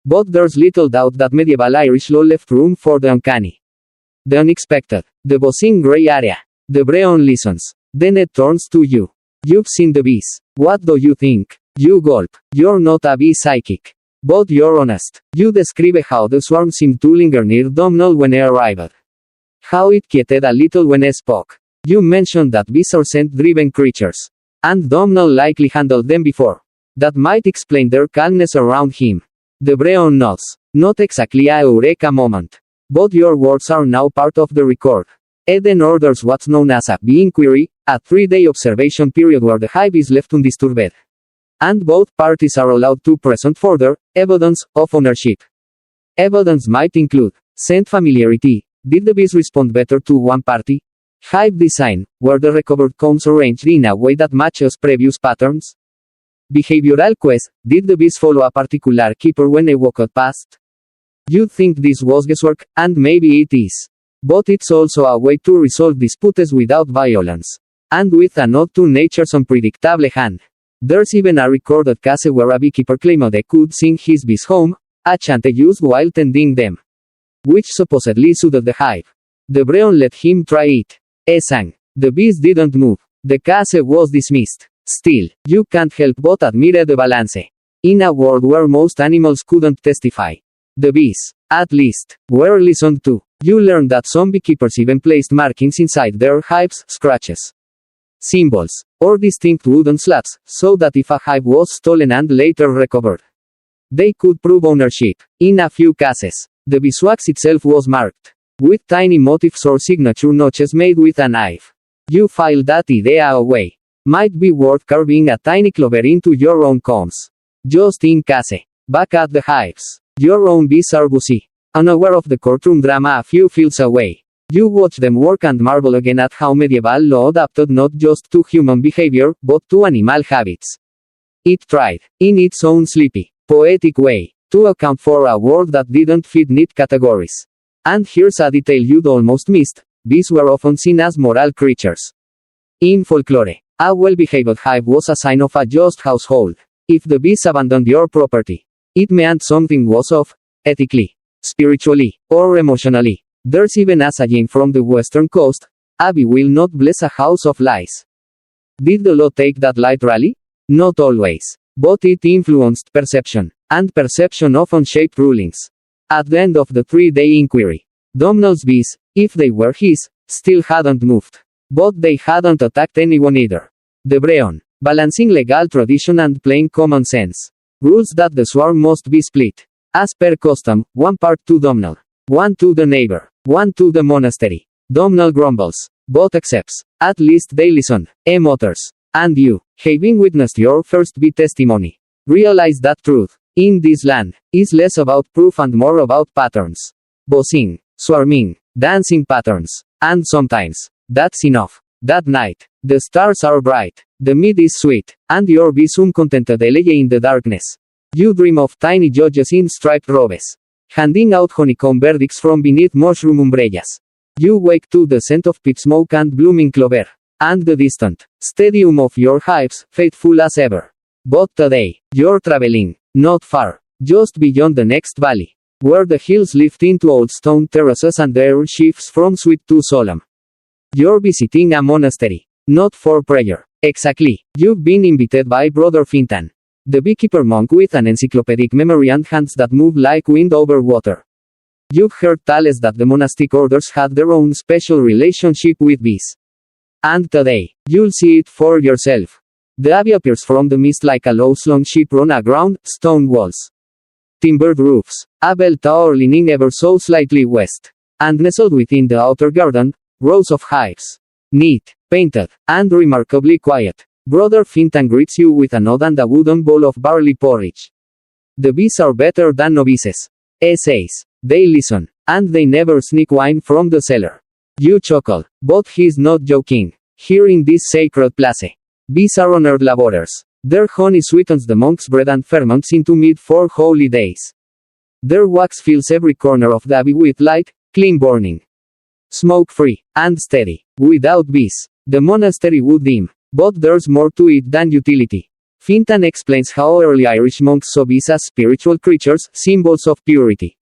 But there's little doubt that medieval Irish law left room for the uncanny, the unexpected, the buzzing gray area. The Brehon listens. Then it turns to you. You've seen the bees. What do you think? You gulp. You're not a bee psychic. But you're honest. You describe how the swarm seemed to linger near Domhnall when he arrived. How it quieted a little when he spoke. You mentioned that bees are scent-driven creatures. And Domhnall likely handled them before. That might explain their calmness around him. The Brehon nods. Not exactly a eureka moment. But your words are now part of the record. Eden orders what's known as a bee inquiry, a 3-day observation period where the hive is left undisturbed. And both parties are allowed to present further evidence of ownership. Evidence might include scent familiarity. Did the bees respond better to one party? Hive design. Were the recovered combs arranged in a way that matches previous patterns? Behavioral quest. Did the bees follow a particular keeper when they walked past? You'd think this was guesswork, and maybe it is. But it's also a way to resolve disputes without violence. And with a nod to nature's unpredictable hand. There's even a recorded case where a beekeeper claimed they could sing his bees home, a chant they used while tending them. Which supposedly soothed the hive. The Brehon let him try it. He sang. The bees didn't move. The case was dismissed. Still, you can't help but admire the balance. In a world where most animals couldn't testify, the bees, at least, were listened to. You learn that some beekeepers even placed markings inside their hives, scratches, symbols, or distinct wooden slats, so that if a hive was stolen and later recovered, they could prove ownership. In a few cases, the beeswax itself was marked with tiny motifs or signature notches made with a knife. You file that idea away. Might be worth carving a tiny clover into your own combs. Just in case. Back at the hives. Your own bees are busy. Unaware of the courtroom drama a few fields away. You watch them work and marvel again at how medieval law adapted not just to human behavior, but to animal habits. It tried, in its own sleepy, poetic way, to account for a world that didn't fit neat categories. And here's a detail you'd almost missed. Bees were often seen as moral creatures. In folklore, a well-behaved hive was a sign of a just household. If the bees abandoned your property, it meant something was off, ethically, spiritually, or emotionally. There's even a saying from the western coast, a bee will not bless a house of lies. Did the law take that literally? Not always. But it influenced perception, and perception often shaped rulings. At the end of the 3-day inquiry, Domhnall's bees, if they were his, still hadn't moved. But they hadn't attacked anyone either. The Brehon, balancing legal tradition and plain common sense, rules that the swarm must be split. As per custom, one part to Domhnall, one to the neighbor, one to the monastery. Domhnall grumbles, but accepts. At least they listen. He mutters. And you, having witnessed your first bee testimony, realize that truth, in this land, is less about proof and more about patterns. Buzzing, swarming, dancing patterns. And sometimes, that's enough. That night, the stars are bright, the mead is sweet, and your bees uncontentedly lay in the darkness. You dream of tiny judges in striped robes, handing out honeycomb verdicts from beneath mushroom umbrellas. You wake to the scent of peat smoke and blooming clover, and the distant, steady hum of your hives, faithful as ever. But today, you're traveling, not far, just beyond the next valley, where the hills lift into old stone terraces and the air shifts from sweet to solemn. You're visiting a monastery. Not for prayer. Exactly. You've been invited by Brother Fintan, the beekeeper monk with an encyclopedic memory and hands that move like wind over water. You've heard tales that the monastic orders had their own special relationship with bees. And today, you'll see it for yourself. The abbey appears from the mist like a low-slung ship run aground, stone walls, timbered roofs, a bell tower leaning ever so slightly west, and nestled within the outer garden, rows of hives. Neat, painted, and remarkably quiet. Brother Fintan greets you with a nod and a wooden bowl of barley porridge. The bees are better than novices. Says. They listen, and they never sneak wine from the cellar. You chuckle, but he's not joking. Here in this sacred place, bees are honored laborers. Their honey sweetens the monks' bread and ferments into meat for holy days. Their wax fills every corner of the abbey with light, clean burning, smoke-free, and steady. Without bees, the monastery would dim. But there's more to it than utility. Fintan explains how early Irish monks saw bees as spiritual creatures, symbols of purity,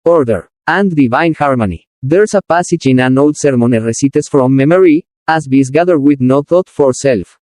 order, and divine harmony. There's a passage in an old sermon recites from memory, as bees gather with no thought for self,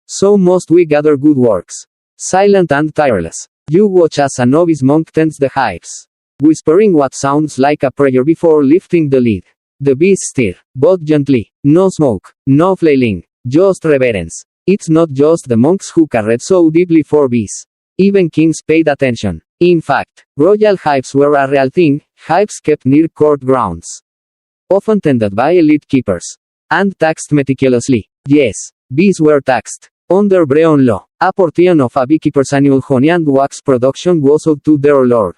so must we gather good works. Silent and tireless, you watch as a novice monk tends the hives, whispering what sounds like a prayer before lifting the lid. The bees stir, but gently. No smoke, no flailing, just reverence. It's not just the monks who cared so deeply for bees. Even kings paid attention. In fact, royal hives were a real thing, hives kept near court grounds, often tended by elite keepers, and taxed meticulously. Yes, bees were taxed. Under Brehon law, a portion of a beekeeper's annual honey and wax production was owed to their lord.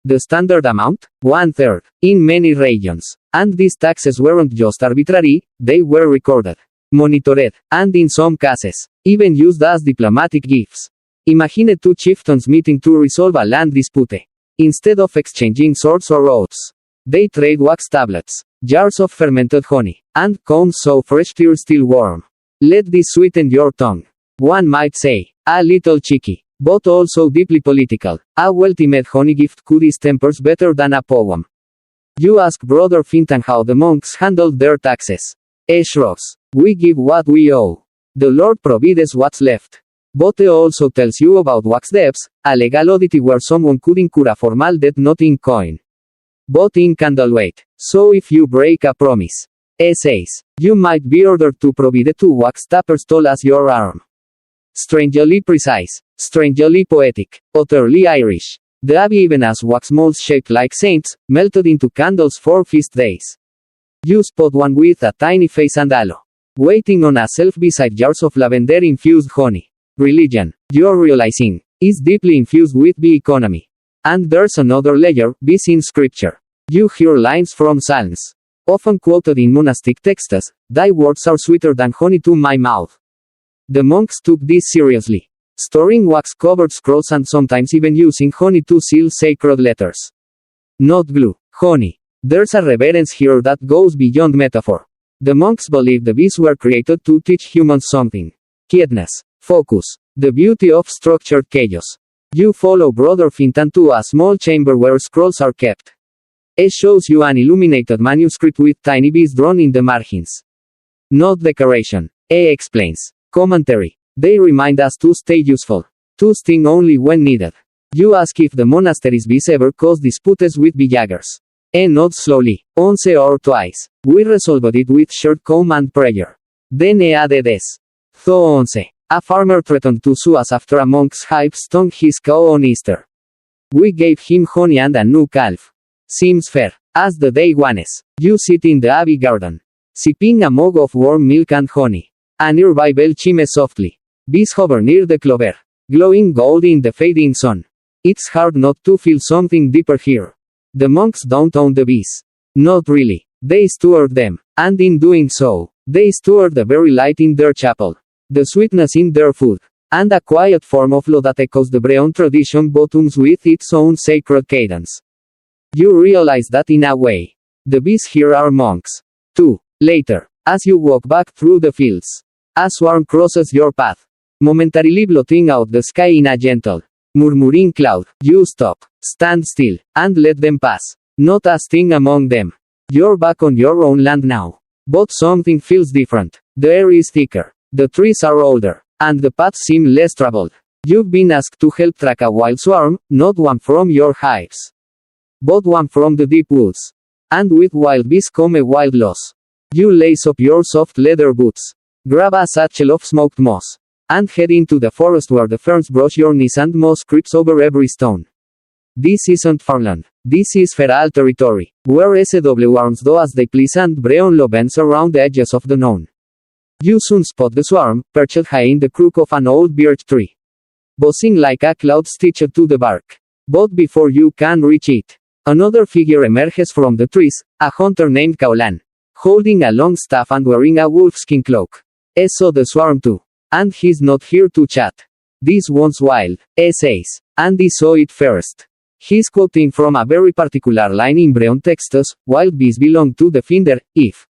The standard amount? 1/3, in many regions. And these taxes weren't just arbitrary, they were recorded, monitored, and in some cases, even used as diplomatic gifts. Imagine two chieftains meeting to resolve a land dispute. Instead of exchanging swords or oaths, they trade wax tablets, jars of fermented honey, and combs so fresh they're still warm. Let this sweeten your tongue. One might say, a little cheeky, but also deeply political. A wealthy-made honey gift could ease tempers better than a poem. You ask Brother Fintan how the monks handled their taxes. He shrugs. We give what we owe. The Lord provides what's left. But he also tells you about wax debts, a legal oddity where someone could incur a formal debt not in coin, but in candle weight. So if you break a promise, he says, you might be ordered to provide 2 wax tapers tall as your arm. Strangely precise, strangely poetic, utterly Irish. The abbey even has wax molds shaped like saints, melted into candles for feast days. You spot one with a tiny face and halo, waiting on a shelf beside jars of lavender-infused honey. Religion, you're realizing, is deeply infused with bee economy. And there's another layer, bees in scripture. You hear lines from Psalms, often quoted in monastic texts, thy words are sweeter than honey to my mouth. The monks took this seriously, storing wax-covered scrolls and sometimes even using honey to seal sacred letters. Not glue, honey. There's a reverence here that goes beyond metaphor. The monks believed the bees were created to teach humans something. Quietness, focus, the beauty of structured chaos. You follow Brother Fintan to a small chamber where scrolls are kept. It shows you an illuminated manuscript with tiny bees drawn in the margins. Not decoration, he explains. Commentary. They remind us to stay useful, to sting only when needed. You ask if the monastery's bees ever caused disputes with beejaggers. He nods slowly. Once or twice. We resolved it with shirt comb and prayer. Then he added this. Though once, a farmer threatened to sue us after a monk's hive stung his cow on Easter. We gave him honey and a new calf. Seems fair. As the day wanes, you sit in the abbey garden, sipping a mug of warm milk and honey. A nearby bell chimes softly. Bees hover near the clover, glowing gold in the fading sun. It's hard not to feel something deeper here. The monks don't own the bees. Not really. They steward them, and in doing so, they steward the very light in their chapel, the sweetness in their food, and a quiet form of law that echoes the Brehon tradition bottoms with its own sacred cadence. You realize that in a way, the bees here are monks, too. Later, as you walk back through the fields, a swarm crosses your path, momentarily blotting out the sky in a gentle, murmuring cloud. You stop, stand still, and let them pass. Not a sting among them. You're back on your own land now. But something feels different. The air is thicker, the trees are older, and the paths seem less traveled. You've been asked to help track a wild swarm, not one from your hives, but one from the deep woods. And with wild bees come a wild loss. You lace up your soft leather boots, grab a satchel of smoked moss, and head into the forest where the ferns brush your knees and moss creeps over every stone. This isn't farmland. This is feral territory, where SWRs do as they please and Brehon law bends around the edges of the known. You soon spot the swarm, perched high in the crook of an old birch tree, buzzing like a cloud stitched to the bark. But before you can reach it, another figure emerges from the trees, a hunter named Kaolan, holding a long staff and wearing a wolfskin cloak. Saw the swarm too. And he's not here to chat. This one's wild, says. And he saw it first. He's quoting from a very particular line in Brehon texts: wild bees belong to the finder, if,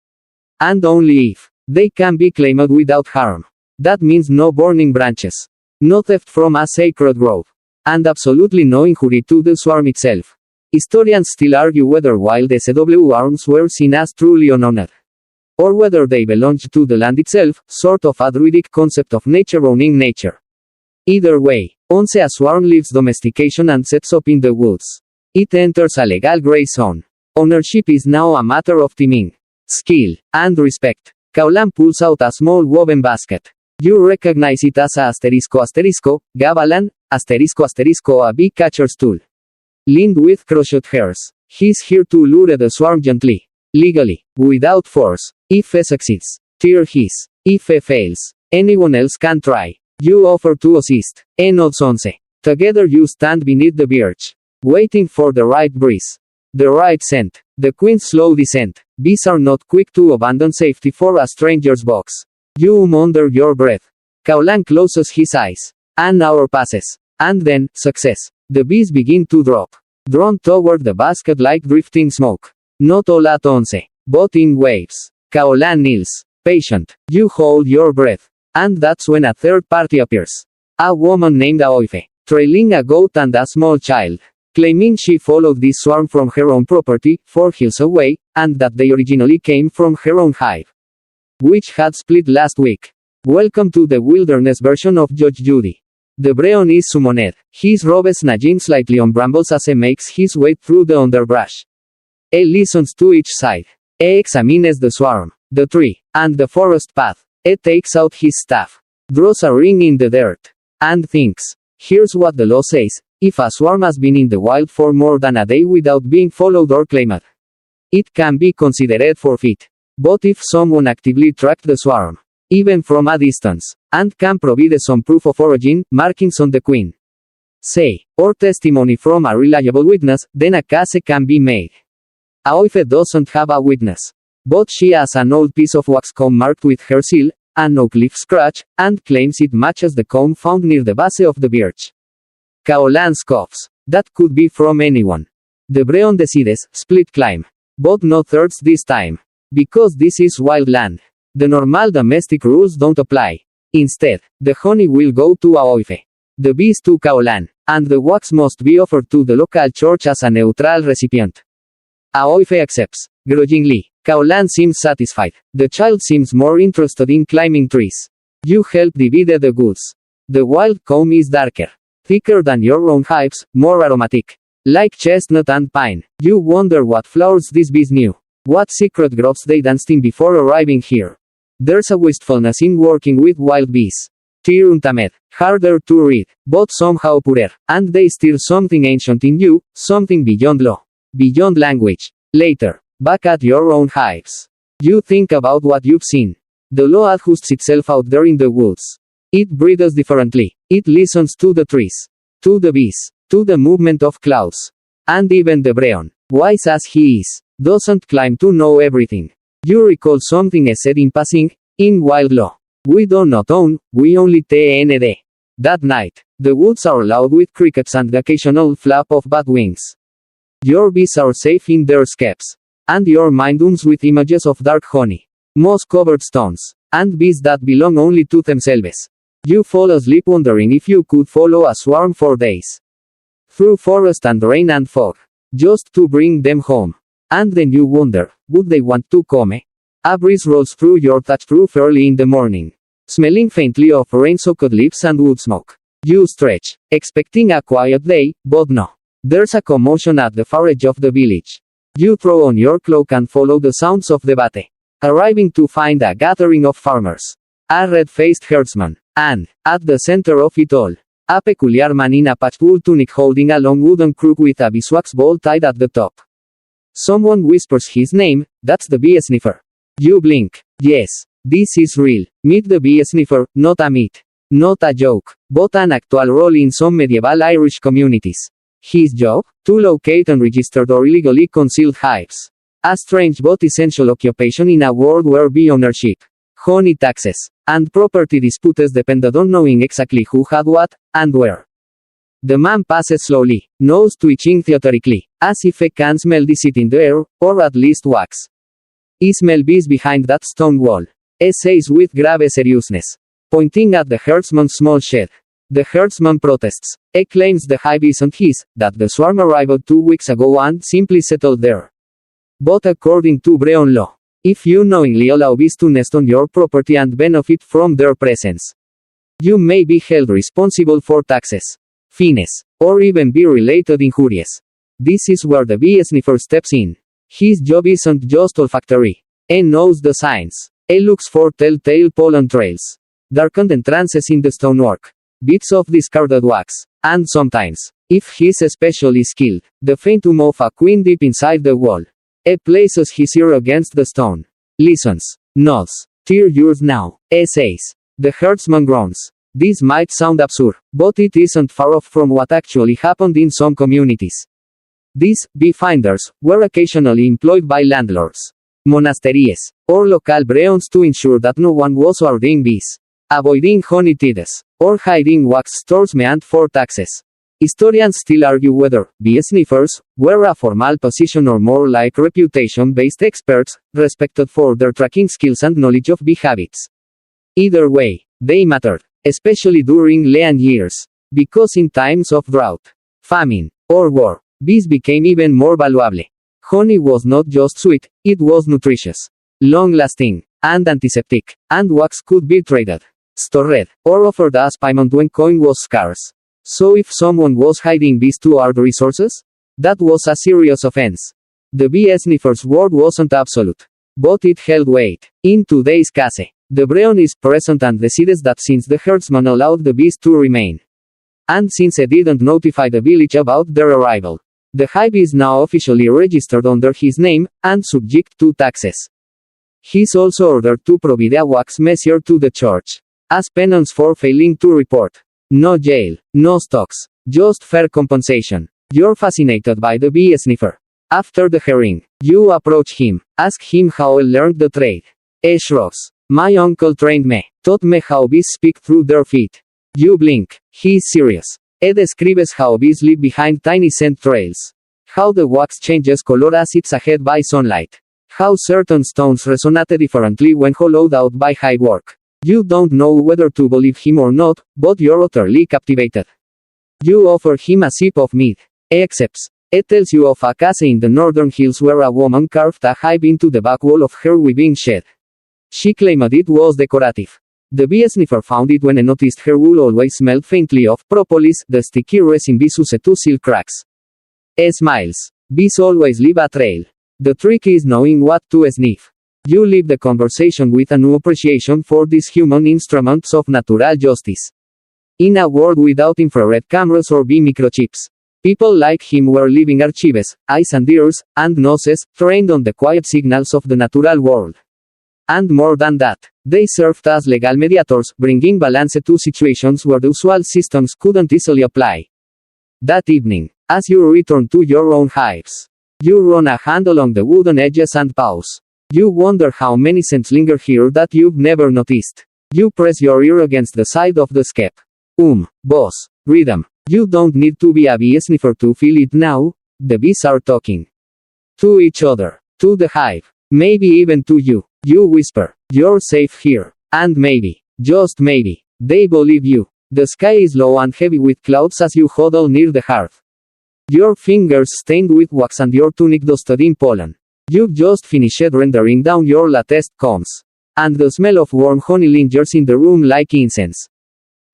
and only if, they can be claimed without harm. That means no burning branches, no theft from a sacred grove, and absolutely no injury to the swarm itself. Historians still argue whether wild SWRs were seen as truly unhonored, or whether they belonged to the land itself, sort of a druidic concept of nature owning nature. Either way, once a swarm leaves domestication and sets up in the woods, it enters a legal gray zone. Ownership is now a matter of teaming, skill, and respect. Kaolan pulls out a small woven basket. You recognize it as a gabalan, a bee catcher's tool, lined with crochet hairs. He's here to lure the swarm gently, legally, without force. If E succeeds, tear his. If E fails, anyone else can try. You offer to assist. Nods 11. Together you stand beneath the birch, waiting for the right breeze, the right scent, the queen's slow descent. Bees are not quick to abandon safety for a stranger's box. You under your breath. Kaolan closes his eyes. An hour passes. And then, success. The bees begin to drop, drawn toward the basket like drifting smoke. Not all at once, but in waves. Kaolan kneels, patient. You hold your breath. And that's when a third party appears. A woman named Aoife, trailing a goat and a small child, claiming she followed this swarm from her own property, 4 hills away, and that they originally came from her own hive, which had split last week. Welcome to the wilderness version of Judge Judy. The Brehon is summoned. His robes nagging slightly on brambles as he makes his way through the underbrush. He listens to each side. He examines the swarm, the tree, and the forest path. He takes out his staff, draws a ring in the dirt, and thinks. Here's what the law says: if a swarm has been in the wild for more than a day without being followed or claimed, it can be considered forfeit. But if someone actively tracked the swarm, even from a distance, and can provide some proof of origin, markings on the queen, say, or testimony from a reliable witness, then a case can be made. Aoife doesn't have a witness, but she has an old piece of wax comb marked with her seal, an oak leaf scratch, and claims it matches the comb found near the base of the birch. Kaolan scoffs. That could be from anyone. The Brehon decides, split climb. But no thirds this time. Because this is wild land. The normal domestic rules don't apply. Instead, the honey will go to Aoife, the bees to Kaolan, and the wax must be offered to the local church as a neutral recipient. Aoife accepts, grudgingly. Kaolan seems satisfied. The child seems more interested in climbing trees. You help divide the goods. The wild comb is darker, thicker than your own hives, more aromatic, like chestnut and pine. You wonder what flowers these bees knew, what secret groves they danced in before arriving here. There's a wistfulness in working with wild bees. Tiruntamed, harder to read, but somehow purer, and they stir something ancient in you, something beyond law, beyond language. Later, back at your own hives, you think about what you've seen. The law adjusts itself out there in the woods. It breathes differently. It listens to the trees, to the bees, to the movement of clouds. And even the Brehon, wise as he is, doesn't claim to know everything. You recall something said in passing, in wild law. We do not own, we only tend. That night, the woods are loud with crickets and the occasional flap of bat wings. Your bees are safe in their skepps. And your mind hums with images of dark honey, moss-covered stones, and bees that belong only to themselves. You fall asleep wondering if you could follow a swarm for days, through forest and rain and fog, just to bring them home. And then you wonder, would they want to come? A breeze rolls through your thatched roof early in the morning, smelling faintly of rain-soaked leaves and wood smoke. You stretch, expecting a quiet day, but no. There's a commotion at the far edge of the village. You throw on your cloak and follow the sounds of the bate, arriving to find a gathering of farmers, a red-faced herdsman, and, at the center of it all, A peculiar man in a patchwool tunic holding a long wooden crook with a beeswax ball tied at the top. Someone whispers his name. That's the bee sniffer. You blink. Yes. This is real. Meet the bee sniffer, not a myth. Not a joke, but an actual role in some medieval Irish communities. His job? To locate unregistered or illegally concealed hives. A strange but essential occupation in a world where bee ownership, honey taxes, and property disputes depended on knowing exactly who had what, and where. The man passes slowly, nose twitching theatrically, as if he can smell deceit in the air, or at least wax. I smell bees behind that stone wall. He says with grave seriousness, pointing at the herdsman's small shed. The herdsman protests. He claims the hive isn't his, that the swarm arrived 2 weeks ago and simply settled there. But according to Brehon law, if you knowingly allow bees to nest on your property and benefit from their presence, you may be held responsible for taxes, fines, or even bee-related injuries. This is where the bee sniffer steps in. His job isn't just olfactory. He knows the signs. He looks for telltale pollen trails, darkened entrances in the stonework, bits of discarded wax, and sometimes, if he's especially skilled, the faint hum of a queen deep inside the wall. He places his ear against the stone, listens, nods. Tear yours now, he says. The herdsman groans. This might sound absurd, but it isn't far off from what actually happened in some communities. These bee finders were occasionally employed by landlords, monasteries, or local Brehons to ensure that no one was hoarding bees, avoiding honey thieves, or hiding wax stores meant for taxes. Historians still argue whether bee sniffers were a formal position or more like reputation-based experts, respected for their tracking skills and knowledge of bee habits. Either way, they mattered, especially during lean years, because in times of drought, famine, or war, bees became even more valuable. Honey was not just sweet, it was nutritious, long-lasting, and antiseptic, and wax could be traded, stored, or offered as payment when coin was scarce. So if someone was hiding bees to hoard resources, that was a serious offense. The bee sniffer's word wasn't absolute, but it held weight. In today's case, the Brehon is present and decides that since the herdsman allowed the bees to remain, and since he didn't notify the village about their arrival, the hive is now officially registered under his name, and subject to taxes. He's also ordered to provide a wax measure to the church, as penance for failing to report. No jail, no stocks, just fair compensation. You're fascinated by the bee sniffer. After the hearing, you approach him, ask him how he learned the trade. He shrugs. My uncle trained me, taught me how bees speak through their feet. You blink. He's serious. He describes how bees leave behind tiny scent trails. How the wax changes color as it's ahead by sunlight. How certain stones resonate differently when hollowed out by hive work. You don't know whether to believe him or not, but you're utterly captivated. You offer him a sip of mead. He accepts. He tells you of a case in the northern hills where a woman carved a hive into the back wall of her weaving shed. She claimed it was decorative. The bee sniffer found it when he noticed her wool always smelled faintly of propolis, the sticky resin bees use to seal cracks. He smiles. Bees always leave a trail. The trick is knowing what to sniff. You leave the conversation with a new appreciation for these human instruments of natural justice. In a world without infrared cameras or bee microchips, people like him were living archives, eyes and ears, and noses, trained on the quiet signals of the natural world. And more than that, they served as legal mediators, bringing balance to situations where the usual systems couldn't easily apply. That evening, as you return to your own hives, you run a hand along the wooden edges and pause. You wonder how many scents linger here that you've never noticed. You press your ear against the side of the skep. Boss, rhythm. You don't need to be a bee sniffer to feel it now. The bees are talking. To each other. To the hive. Maybe even to you. You whisper. You're safe here. And maybe, just maybe, they believe you. The sky is low and heavy with clouds as you huddle near the hearth. Your fingers stained with wax and your tunic dusted in pollen. You've just finished rendering down your latest combs. And the smell of warm honey lingers in the room like incense.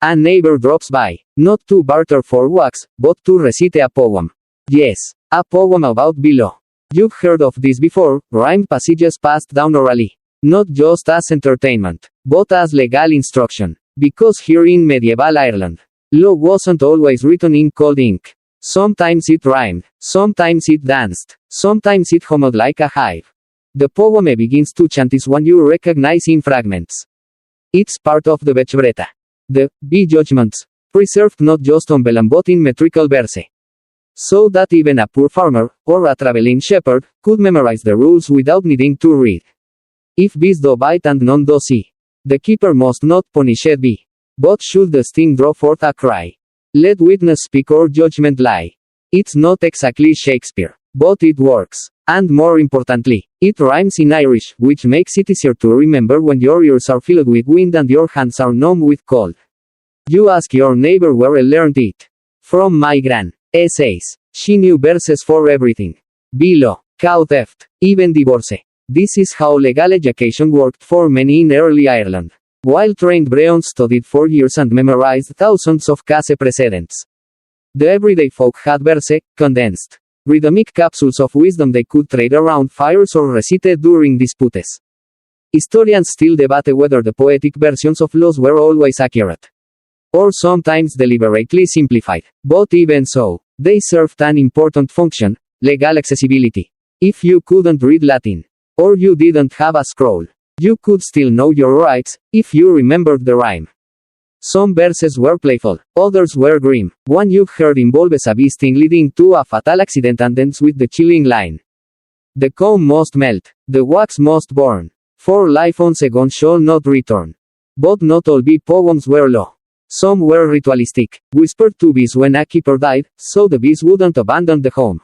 A neighbor drops by, not to barter for wax, but to recite a poem. Yes, a poem about below. You've heard of this before, rhymed passages passed down orally. Not just as entertainment, but as legal instruction. Because here in medieval Ireland, Law wasn't always written in cold ink. Sometimes it rhymed, sometimes it danced, sometimes it hummed like a hive. The poem begins to chant is one you recognize in fragments. It's part of the Bechbreta. The be judgments, preserved not just on vellum but in metrical verse. So that even a poor farmer, or a traveling shepherd, could memorize the rules without needing to read. If bees do bite and none do see, the keeper must not punish it be. But should the sting draw forth a cry, let witness speak or judgment lie. It's not exactly Shakespeare, but it works. And more importantly, it rhymes in Irish, which makes it easier to remember when your ears are filled with wind and your hands are numb with cold. You ask your neighbor where I learned it. From my gran. Essays. She knew verses for everything. Below, cow theft, even divorce. This is how legal education worked for many in early Ireland. While trained Brehons studied for years and memorized thousands of case precedents. The everyday folk had verse, condensed, rhythmic capsules of wisdom they could trade around fires or recite during disputes. Historians still debate whether the poetic versions of laws were always accurate, or sometimes deliberately simplified, but even so, they served an important function: legal accessibility. If you couldn't read Latin, or you didn't have a scroll, you could still know your rights, if you remembered the rhyme. Some verses were playful, others were grim. One you've heard involves a bee sting leading to a fatal accident and ends with the chilling line: the comb must melt, the wax must burn, for life once gone shall not return. But not all bee poems were law. Some were ritualistic, whispered to bees when a keeper died, so the bees wouldn't abandon the home.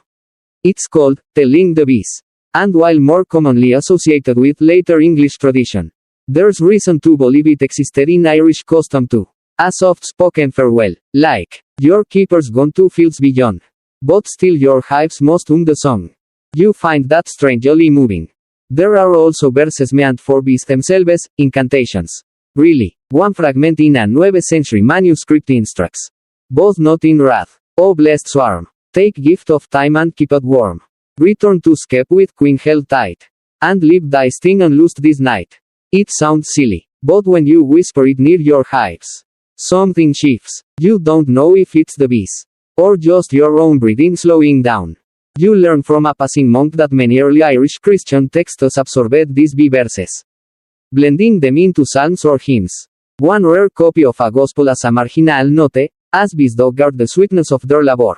It's called telling the bees, and while more commonly associated with later English tradition, there's reason to believe it existed in Irish custom too. A soft-spoken farewell, like, your keeper's gone to fields beyond, but still your hives must hum the song. You find that strangely moving. There are also verses meant for bees themselves, incantations. Really, one fragment in a 9th century manuscript instructs, both not in wrath, O blessed swarm, take gift of time and keep it warm. Return to skep with queen held tight, and leave thy sting unloosed this night. It sounds silly, but when you whisper it near your hives, something shifts. You don't know if it's the bees, or just your own breathing slowing down. You learn from a passing monk that many early Irish Christian texts absorbed these bee verses, blending them into psalms or hymns. One rare copy of a gospel as a marginal note, as bees do guard the sweetness of their labor,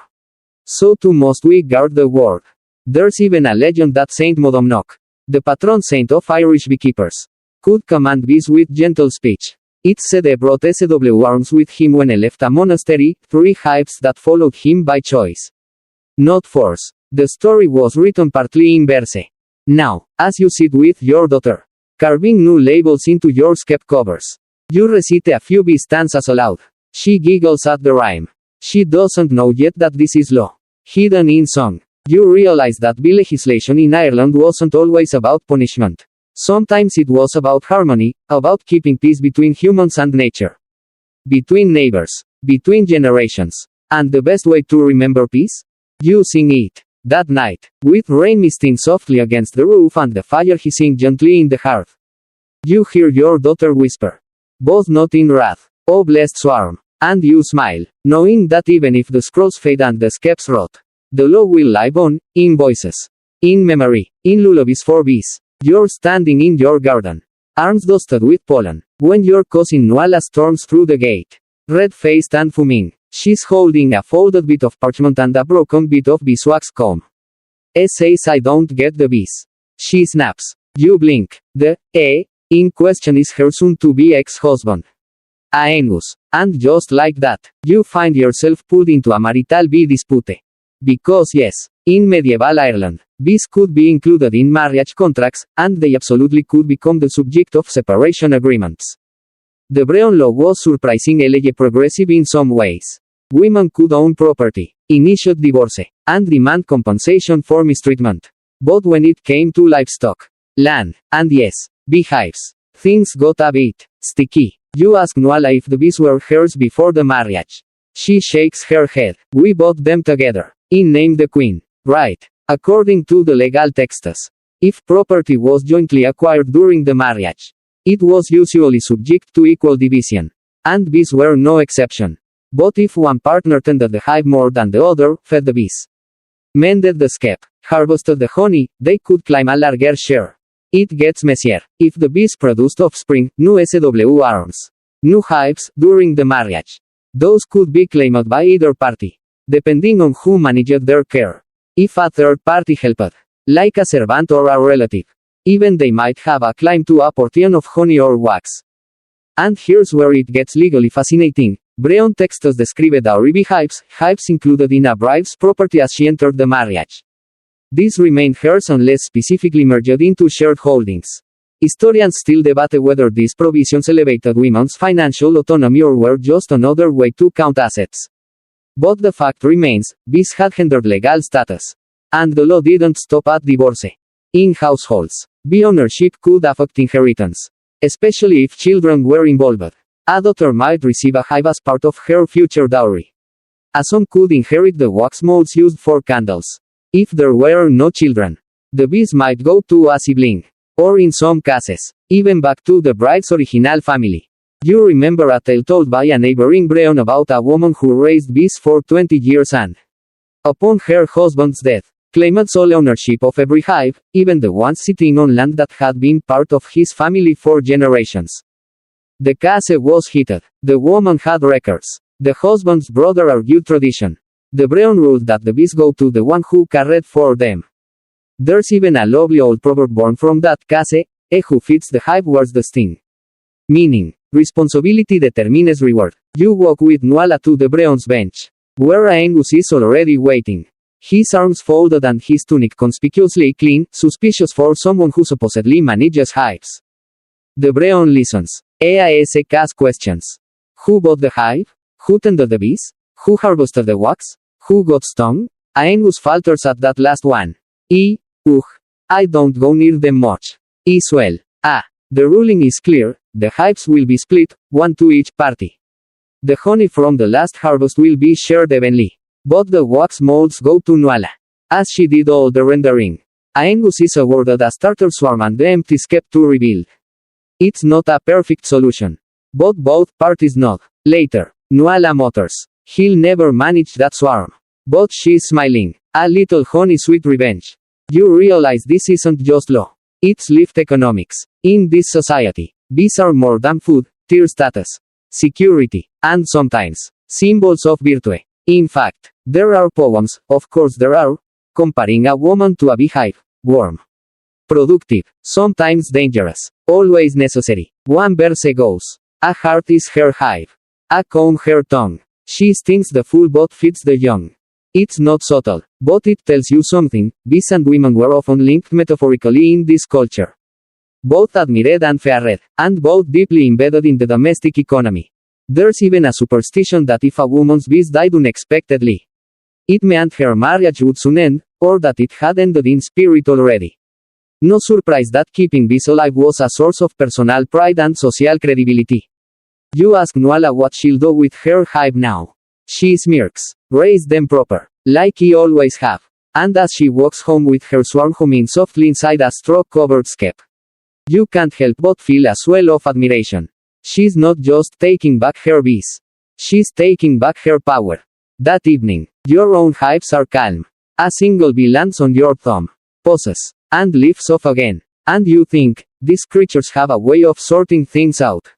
so too must we guard the word. There's even a legend that Saint Modomnoch, the patron saint of Irish beekeepers, could command bees with gentle speech. It's said he brought SW arms with him when he left a monastery, 3 hives that followed him by choice, not force. The story was written partly in verse. Now, as you sit with your daughter, carving new labels into your skep covers, you recite a few bee stanzas aloud. She giggles at the rhyme. She doesn't know yet that this is law, hidden in song. You realize that bee legislation in Ireland wasn't always about punishment. Sometimes it was about harmony, about keeping peace between humans and nature, between neighbors, between generations. And the best way to remember peace? You sing it. That night, with rain misting softly against the roof and the fire hissing gently in the hearth, you hear your daughter whisper, both not in wrath, O blessed swarm, and you smile, knowing that even if the scrolls fade and the skepps rot, the law will live on, in voices, in memory, in lullabies for bees. You're standing in your garden, arms dusted with pollen, when your cousin Nuala storms through the gate, red-faced and fuming. She's holding a folded bit of parchment and a broken bit of beeswax comb. Says I don't get the bees. She snaps. You blink. The in question is her soon-to-be ex-husband, Aengus. And just like that, you find yourself pulled into a marital bee dispute. Because yes, in medieval Ireland, bees could be included in marriage contracts, and they absolutely could become the subject of separation agreements. The Brehon law was surprisingly progressive in some ways. Women could own property, initiate divorce, and demand compensation for mistreatment. But when it came to livestock, land, and yes, beehives, things got a bit sticky. You ask Nuala if the bees were hers before the marriage. She shakes her head. We bought them together, in name the queen. Right. According to the legal texts, if property was jointly acquired during the marriage, it was usually subject to equal division. And bees were no exception. But if one partner tended the hive more than the other, fed the bees, mended the skep, harvested the honey, they could claim a larger share. It gets messier. If the bees produced offspring, new SW arms, new hives, during the marriage, those could be claimed by either party, depending on who managed their care. If a third party helped, like a servant or a relative, even they might have a claim to a portion of honey or wax. And here's where it gets legally fascinating. Brehon texts describe dowry beehives, hives included in a bride's property as she entered the marriage. These remained hers unless specifically merged into shared holdings. Historians still debate whether these provisions elevated women's financial autonomy or were just another way to count assets. But the fact remains, bees had gendered legal status. And the law didn't stop at divorce. In households, bee ownership could affect inheritance, especially if children were involved. A daughter might receive a hive as part of her future dowry. A son could inherit the wax molds used for candles. If there were no children, the bees might go to a sibling, or in some cases, even back to the bride's original family. You remember a tale told by a neighboring Brehon about a woman who raised bees for 20 years and, upon her husband's death, claimed sole ownership of every hive, even the ones sitting on land that had been part of his family for generations. The case was heated. The woman had records. The husband's brother argued tradition. The Brehon ruled that the bees go to the one who cared for them. There's even a lovely old proverb born from that case, who feeds the hive wears the sting. Meaning, responsibility determines reward. You walk with Nuala to the Brehon's bench, where Angus is already waiting. His arms folded and his tunic conspicuously clean, suspicious for someone who supposedly manages hives. The Brehon listens. Asks questions. Who bought the hive? Who tended the bees? Who harvested the wax? Who got stung? Angus falters at that last one. I don't go near them much. Well. The ruling is clear, the hives will be split, one to each party. The honey from the last harvest will be shared evenly. But the wax molds go to Nuala, as she did all the rendering. Angus is awarded a starter swarm and the empty skep to rebuild. It's not a perfect solution. But both parties nod. Later, Nuala mutters. He'll never manage that swarm. But she's smiling. A little honey-sweet revenge. You realize this isn't just law. It's lived economics. In this society, bees are more than food, tier status, security, and sometimes, symbols of virtue. In fact, there are poems, of course there are, comparing a woman to a beehive, warm, productive, sometimes dangerous, always necessary. One verse goes, a heart is her hive. A comb her tongue. She stings the full but feeds the young. It's not subtle, but it tells you something. Bees and women were often linked metaphorically in this culture. Both admired and feared, and both deeply embedded in the domestic economy. There's even a superstition that if a woman's bees died unexpectedly, it meant her marriage would soon end, or that it had ended in spirit already. No surprise that keeping bees alive was a source of personal pride and social credibility. You ask Nuala what she'll do with her hive now. She smirks. Raise them proper, like he always have. And as she walks home with her swarm humming softly inside a straw-covered skep, you can't help but feel a swell of admiration. She's not just taking back her bees. She's taking back her power. That evening, your own hives are calm. A single bee lands on your thumb, pauses, and lifts off again. And you think, these creatures have a way of sorting things out.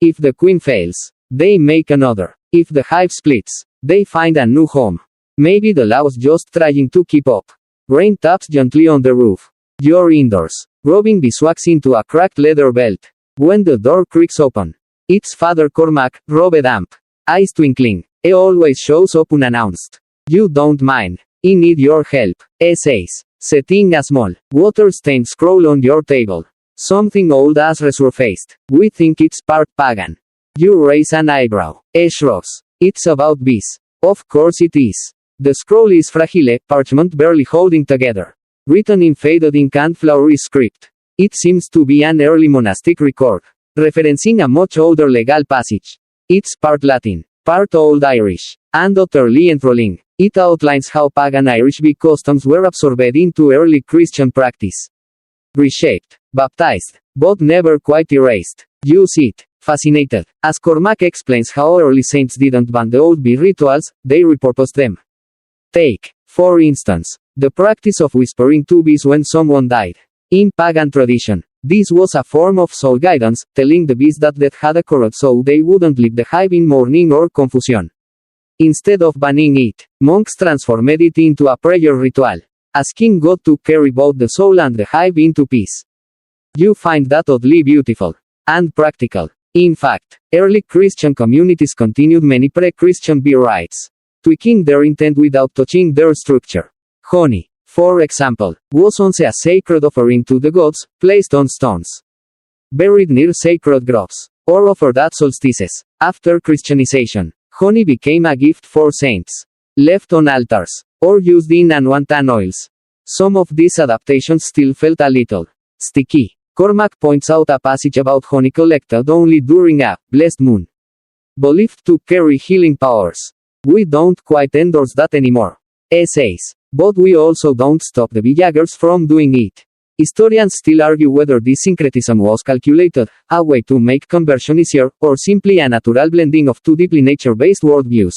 If the queen fails, they make another. If the hive splits, they find a new home. Maybe the law's just trying to keep up. Rain taps gently on the roof. You're indoors, rubbing beeswax into a cracked leather belt. When the door creaks open, it's Father Cormac, Robe Damp. Eyes twinkling. He always shows up unannounced. You don't mind. I need your help. He says, setting a small, water-stained scroll on your table. Something old has resurfaced. We think it's part pagan. You raise an eyebrow. He shrugs. It's about bees. Of course it is. The scroll is fragile, parchment barely holding together. Written in faded ink and flowery script. It seems to be an early monastic record, referencing a much older legal passage. It's part Latin, part Old Irish, and utterly enthralling. It outlines how pagan Irish bee customs were absorbed into early Christian practice. Reshaped, baptized, but never quite erased. You sit, Fascinated, as Cormac explains how early saints didn't ban the old bee rituals, they repurposed them. Take, for instance, the practice of whispering to bees when someone died. In pagan tradition, this was a form of soul guidance, telling the bees that death had occurred so they wouldn't leave the hive in mourning or confusion. Instead of banning it, monks transformed it into a prayer ritual, asking God to carry both the soul and the hive into peace. You find that oddly beautiful and practical. In fact, early Christian communities continued many pre-Christian bee rites, tweaking their intent without touching their structure. Honey, for example, was once a sacred offering to the gods, placed on stones, buried near sacred groves, or offered at solstices. After Christianization, honey became a gift for saints, left on altars, or used in unwanted oils. Some of these adaptations still felt a little sticky. Cormac points out a passage about honey collected only during a blessed moon, believed to carry healing powers. We don't quite endorse that anymore. Essays. But we also don't stop the beejaggers from doing it. Historians still argue whether this syncretism was calculated, a way to make conversion easier, or simply a natural blending of two deeply nature-based worldviews.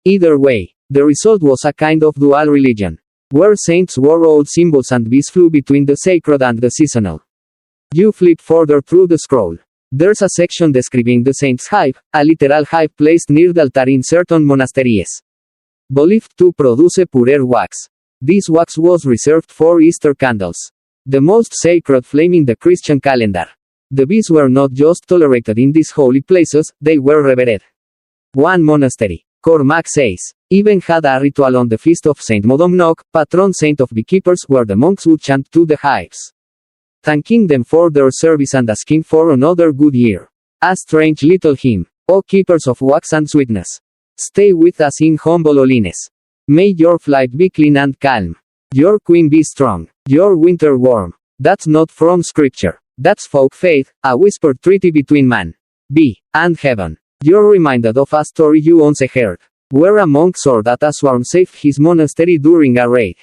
Either way, the result was a kind of dual religion, where saints wore old symbols and bees flew between the sacred and the seasonal. You flip further through the scroll. There's a section describing the saint's hive, a literal hive placed near the altar in certain monasteries, believed to produce purer wax. This wax was reserved for Easter candles, the most sacred flame in the Christian calendar. The bees were not just tolerated in these holy places, they were revered. One monastery, Cormac says, even had a ritual on the feast of Saint Modomnoc, patron saint of beekeepers, where the monks would chant to the hives, thanking them for their service and asking for another good year. A strange little hymn. O keepers of wax and sweetness, stay with us in humble holiness. May your flight be clean and calm. Your queen be strong. Your winter warm. That's not from scripture. That's folk faith, a whispered treaty between man, bee, and heaven. You're reminded of a story you once heard, where a monk saw that a swarm saved his monastery during a raid.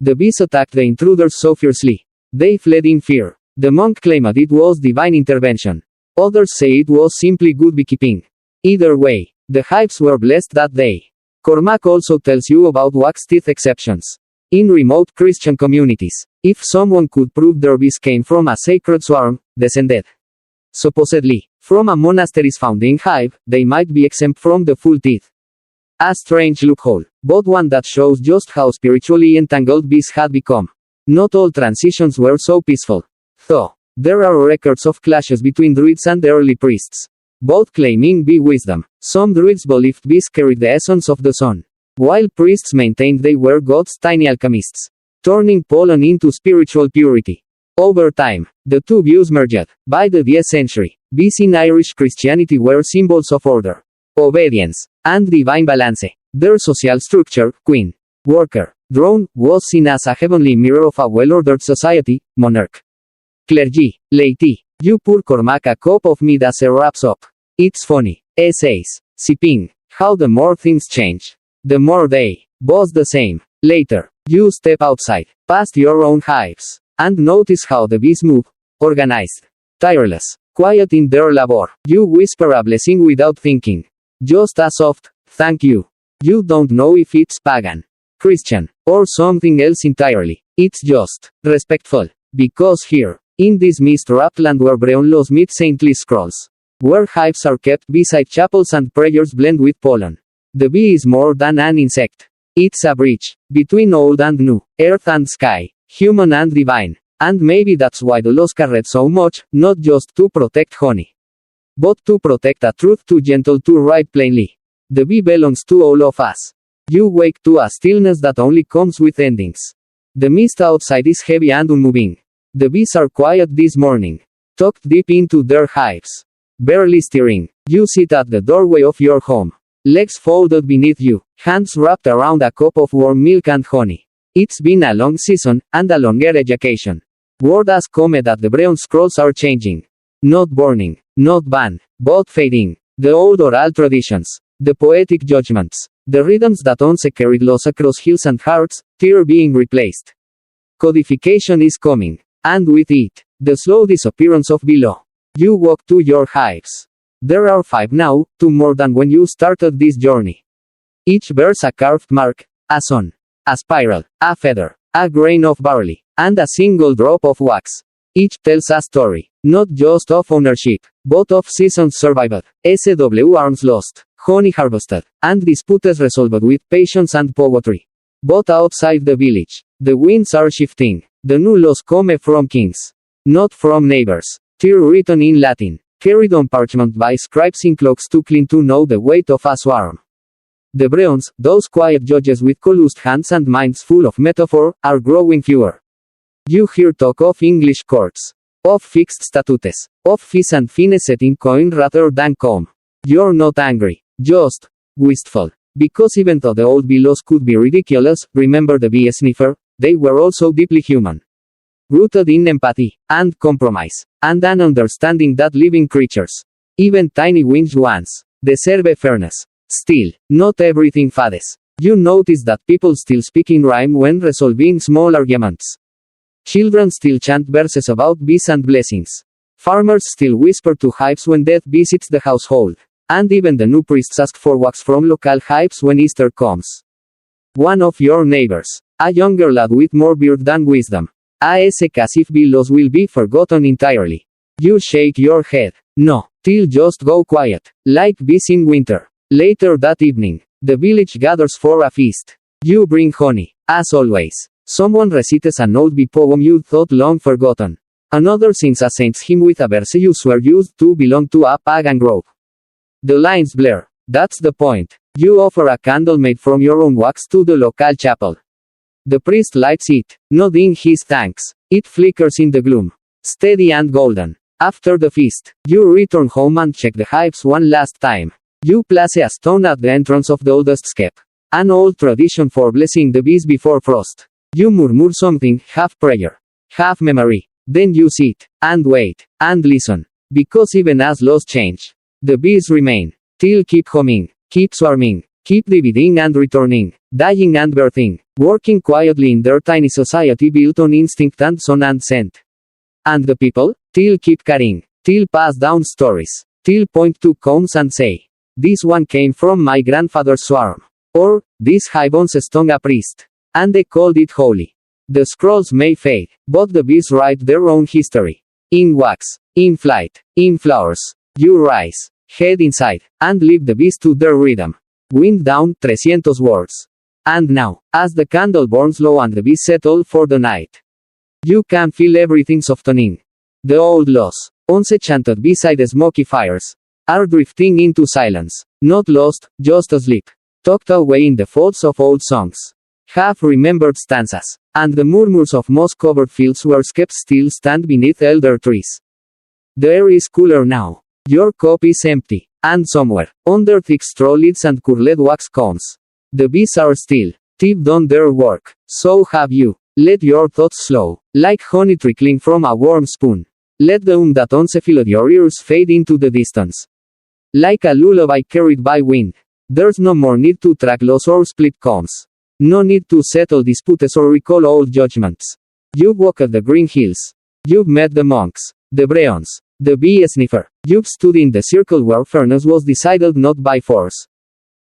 The bees attacked the intruders so fiercely, they fled in fear. The monk claimed it was divine intervention. Others say it was simply good beekeeping. Either way, the hives were blessed that day. Cormac also tells you about wax teeth exceptions. In remote Christian communities, if someone could prove their bees came from a sacred swarm, descended supposedly from a monastery's founding hive, they might be exempt from the full teeth. A strange loophole, but one that shows just how spiritually entangled bees had become. Not all transitions were so peaceful, though. There are records of clashes between druids and early priests, both claiming bee wisdom. Some druids believed bees carried the essence of the sun, while priests maintained they were God's tiny alchemists, turning pollen into spiritual purity. Over time, the two views merged. By the 10th century, bees in Irish Christianity were symbols of order, obedience, and divine balance. Their social structure, queen, worker, drone, was seen as a heavenly mirror of a well-ordered society, monarch, clergy, laity. You pour Cormac a cup of mead as it wraps up. It's funny, essays, sipping, how the more things change, the more they both the same. Later, you step outside, past your own hives, and notice how the bees move, organized, tireless, quiet in their labor. You whisper a blessing without thinking. Just a soft, thank you. You don't know if it's pagan, Christian, or something else entirely. It's just respectful. Because here, in this mist-wrapped land where Brehon laws meet saintly scrolls, where hives are kept beside chapels and prayers blend with pollen, the bee is more than an insect. It's a bridge between old and new, earth and sky, human and divine. And maybe that's why the laws read so much, not just to protect honey, but to protect a truth too gentle to write plainly. The bee belongs to all of us. You wake to a stillness that only comes with endings. The mist outside is heavy and unmoving. The bees are quiet this morning, tucked deep into their hives, barely stirring. You sit at the doorway of your home, legs folded beneath you, hands wrapped around a cup of warm milk and honey. It's been a long season, and a longer education. Word has come that the Brehon scrolls are changing. Not burning, not banned, but fading. The old oral traditions, the poetic judgments, the rhythms that once carried laws across hills and hearts, they're being replaced. Codification is coming. And with it, the slow disappearance of below. You walk to your hives. There are 5 now, 2 more than when you started this journey. Each bears a carved mark, a sun, a spiral, a feather, a grain of barley, and a single drop of wax. Each tells a story, not just of ownership, but of seasons survived, arms lost, honey harvested, and disputes resolved with patience and poetry. But outside the village, the winds are shifting. The new laws come from kings, not from neighbors. They're written in Latin, carried on parchment by scribes in cloaks too clean to know the weight of a swarm. The Brehons, those quiet judges with calloused hands and minds full of metaphor, are growing fewer. You hear talk of English courts, of fixed statutes, of fees and fines set in coin rather than calm. You're not angry, just wistful. Because even though the old bee laws could be ridiculous, remember the bee sniffer, they were also deeply human. Rooted in empathy, and compromise, and an understanding that living creatures, even tiny winged ones, deserve fairness. Still, not everything fades. You notice that people still speak in rhyme when resolving small arguments. Children still chant verses about bees and blessings. Farmers still whisper to hives when death visits the household. And even the new priests ask for wax from local hives when Easter comes. One of your neighbors, a younger lad with more beard than wisdom, asks as if bee laws will be forgotten entirely. You shake your head. No, till just go quiet, like bees in winter. Later that evening, the village gathers for a feast. You bring honey, as always. Someone recites an old bee poem you thought long forgotten. Another sings a saint's hymn with a verse you swear used to belong to a pagan grove. The lines blur. That's the point. You offer a candle made from your own wax to the local chapel. The priest lights it, nodding his thanks. It flickers in the gloom, steady and golden. After the feast, you return home and check the hives one last time. You place a stone at the entrance of the oldest skep, an old tradition for blessing the bees before frost. You murmur something, half prayer, half memory. Then you sit, and wait, and listen. Because even as laws change, the bees remain. Till keep humming, keep swarming, keep dividing and returning, dying and birthing, working quietly in their tiny society built on instinct and sun and scent. And the people, till keep carrying, till pass down stories, till point to combs and say, this one came from my grandfather's swarm. Or, this hive once stung a priest. And they called it holy. The scrolls may fade, but the bees write their own history. In wax, in flight, in flowers. You rise, head inside, and leave the bees to their rhythm. Wind down 300 words. And now, as the candle burns low and the bees settle for the night, you can feel everything softening. The old laws, once chanted beside smoky fires, are drifting into silence. Not lost, just asleep. Tucked away in the folds of old songs. Half-remembered stanzas. And the murmurs of moss-covered fields where skepps still stand beneath elder trees. The air is cooler now. Your cup is empty. And somewhere, under thick straw lids and curled wax cones, the bees are still. They've done their work. So have you. Let your thoughts slow, like honey trickling from a warm spoon. Let the that once filled your ears fade into the distance. Like a lullaby carried by wind. There's no more need to track laws or split combs. No need to settle disputes or recall old judgments. You've walked the green hills. You've met the monks, the Brehons, the bee sniffer. You've stood in the circle where fairness was decided not by force,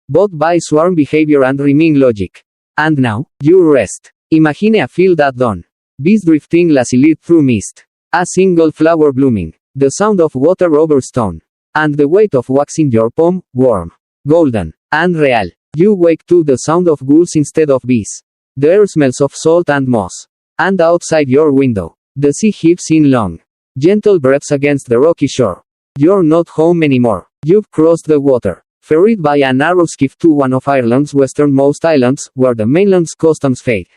but by swarm behavior and rhyming logic. And now, you rest. Imagine a field at dawn. Bees drifting lazily through mist. A single flower blooming. The sound of water over stone. And the weight of wax in your palm, warm, golden, and real. You wake to the sound of ghouls instead of bees. The air smells of salt and moss. And outside your window, the sea heaves in long, gentle breaths against the rocky shore. You're not home anymore. You've crossed the water, ferried by a narrow skiff to one of Ireland's westernmost islands, where the mainland's customs fade.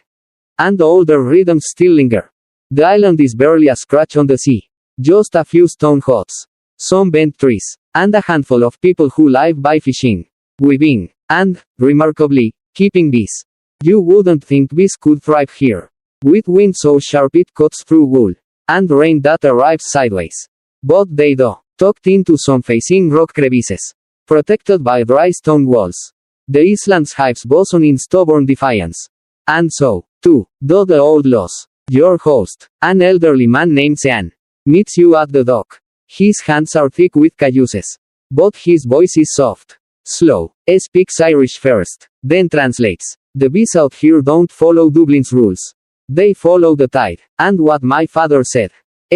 And older rhythms still linger. The island is barely a scratch on the sea. Just a few stone huts, some bent trees, and a handful of people who live by fishing, weaving, and, remarkably, keeping bees. You wouldn't think bees could thrive here. With wind so sharp it cuts through wool, and rain that arrives sideways. But they do, tucked into some facing rock crevices, protected by dry stone walls. The island's hives boson in stubborn defiance. And so, too, do the old laws. Your host, an elderly man named Sean, meets you at the dock. His hands are thick with calluses. But his voice is soft. Slow. Speaks Irish first, then translates. The bees out here don't follow Dublin's rules. They follow the tide. And what my father said.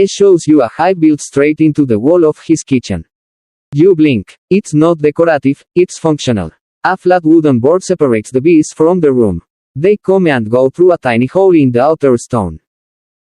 Shows you a hive built straight into the wall of his kitchen. You blink. It's not decorative, it's functional. A flat wooden board separates the bees from the room. They come and go through a tiny hole in the outer stone.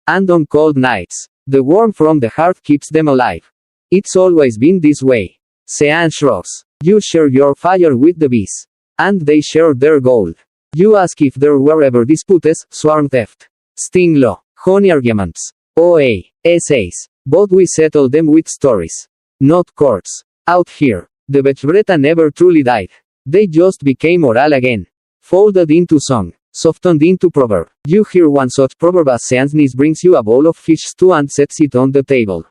And on cold nights, the warmth from the hearth keeps them alive. It's always been this way. Sean shrugs. You share your fire with the bees. And they share their gold. You ask if there were ever disputes, swarm theft, sting law, honey arguments, OA, essays. But we settle them with stories. Not courts. Out here, the Brehons never truly died. They just became oral again. Folded into song. Softened into proverb. You hear one such proverb as Sean's niece brings you a bowl of fish stew and sets it on the table.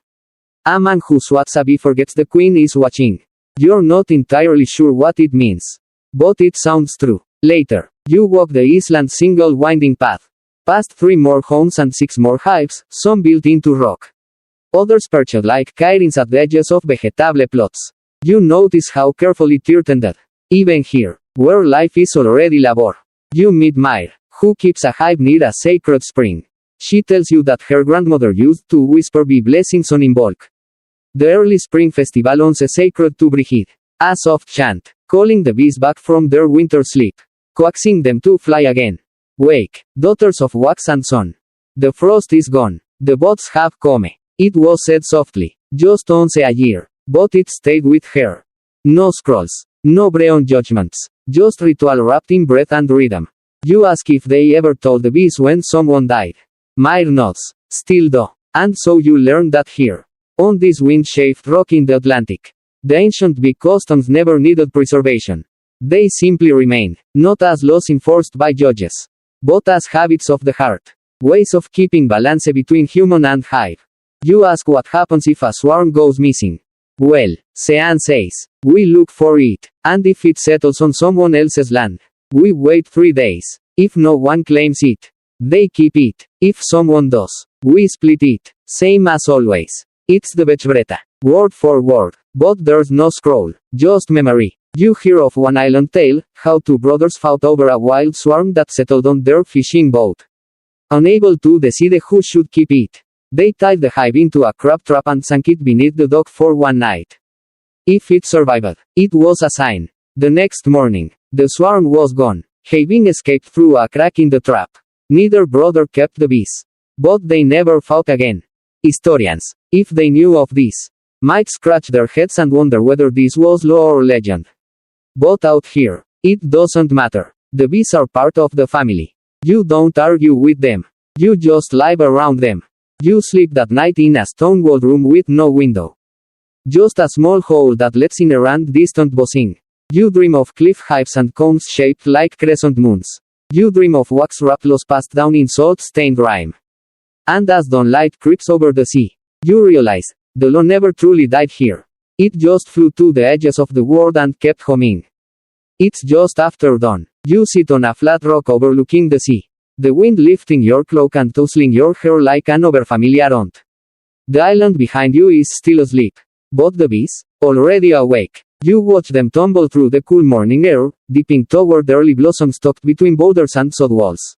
A man who swats a bee forgets the queen is watching. You're not entirely sure what it means. But it sounds true. Later, you walk the island's single winding path. Past 3 more homes and 6 more hives, some built into rock. Others perched like cairns at the edges of vegetable plots. You notice how carefully they're tended. Even here, where life is already labor. You meet Myre, who keeps a hive near a sacred spring. She tells you that her grandmother used to whisper bee blessings on in bulk. The early spring festival was sacred to Brehon. A soft chant, calling the bees back from their winter sleep. Coaxing them to fly again. Wake, daughters of wax and sun. The frost is gone. The boats have come. It was said softly, just once a year, but it stayed with her. No scrolls, no Brehon judgments, just ritual wrapped in breath and rhythm. You ask if they ever told the bees when someone died. Myre nods, still though. And so you learn that here, on this wind-shaped rock in the Atlantic, the ancient bee customs never needed preservation. They simply remained, not as laws enforced by judges, but as habits of the heart, ways of keeping balance between human and hive. You ask what happens if a swarm goes missing. Well, Sean says, we look for it, and if it settles on someone else's land, we wait 3 days. If no one claims it, they keep it. If someone does, we split it. Same as always. It's the Brehon, word for word, but there's no scroll, just memory. You hear of one island tale, how 2 brothers fought over a wild swarm that settled on their fishing boat. Unable to decide who should keep it, they tied the hive into a crab trap and sank it beneath the dock for 1 night. If it survived, it was a sign. The next morning, the swarm was gone, having escaped through a crack in the trap. Neither brother kept the bees. But they never fought again. Historians, if they knew of this, might scratch their heads and wonder whether this was law or legend. But out here, it doesn't matter. The bees are part of the family. You don't argue with them. You just live around them. You sleep that night in a stone-walled room with no window. Just a small hole that lets in errant distant buzzing. You dream of cliff hives and combs shaped like crescent moons. You dream of wax-wrapped laws passed down in salt-stained rhyme. And as dawnlight creeps over the sea, you realize, the law never truly died here. It just flew to the edges of the world and kept humming. It's just after dawn. You sit on a flat rock overlooking the sea. The wind lifting your cloak and tousling your hair like an overfamiliar aunt. The island behind you is still asleep. But the bees, already awake. You watch them tumble through the cool morning air, dipping toward the early blossoms tucked between boulders and sod walls.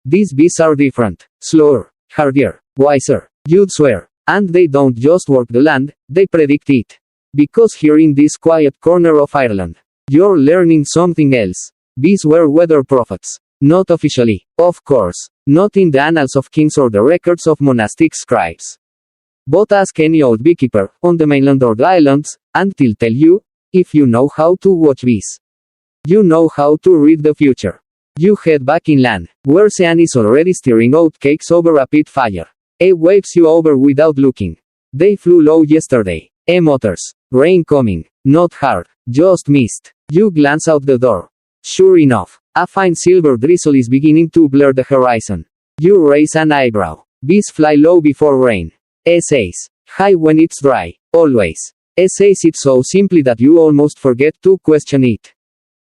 These bees are different, slower, hardier, wiser, you'd swear. And they don't just work the land, they predict it. Because here in this quiet corner of Ireland, you're learning something else. Bees were weather prophets. Not officially, of course, not in the annals of kings or the records of monastic scribes. But ask any old beekeeper, on the mainland or the islands, and they'll tell you, if you know how to watch bees. You know how to read the future. You head back inland, where Sean is already stirring oat cakes over a pit fire. Waves you over without looking. They flew low yesterday. Mutters. Rain coming. Not hard, just mist. You glance out the door. Sure enough, a fine silver drizzle is beginning to blur the horizon. You raise an eyebrow. Bees fly low before rain. Says, high when it's dry, always. Says it so simply that you almost forget to question it.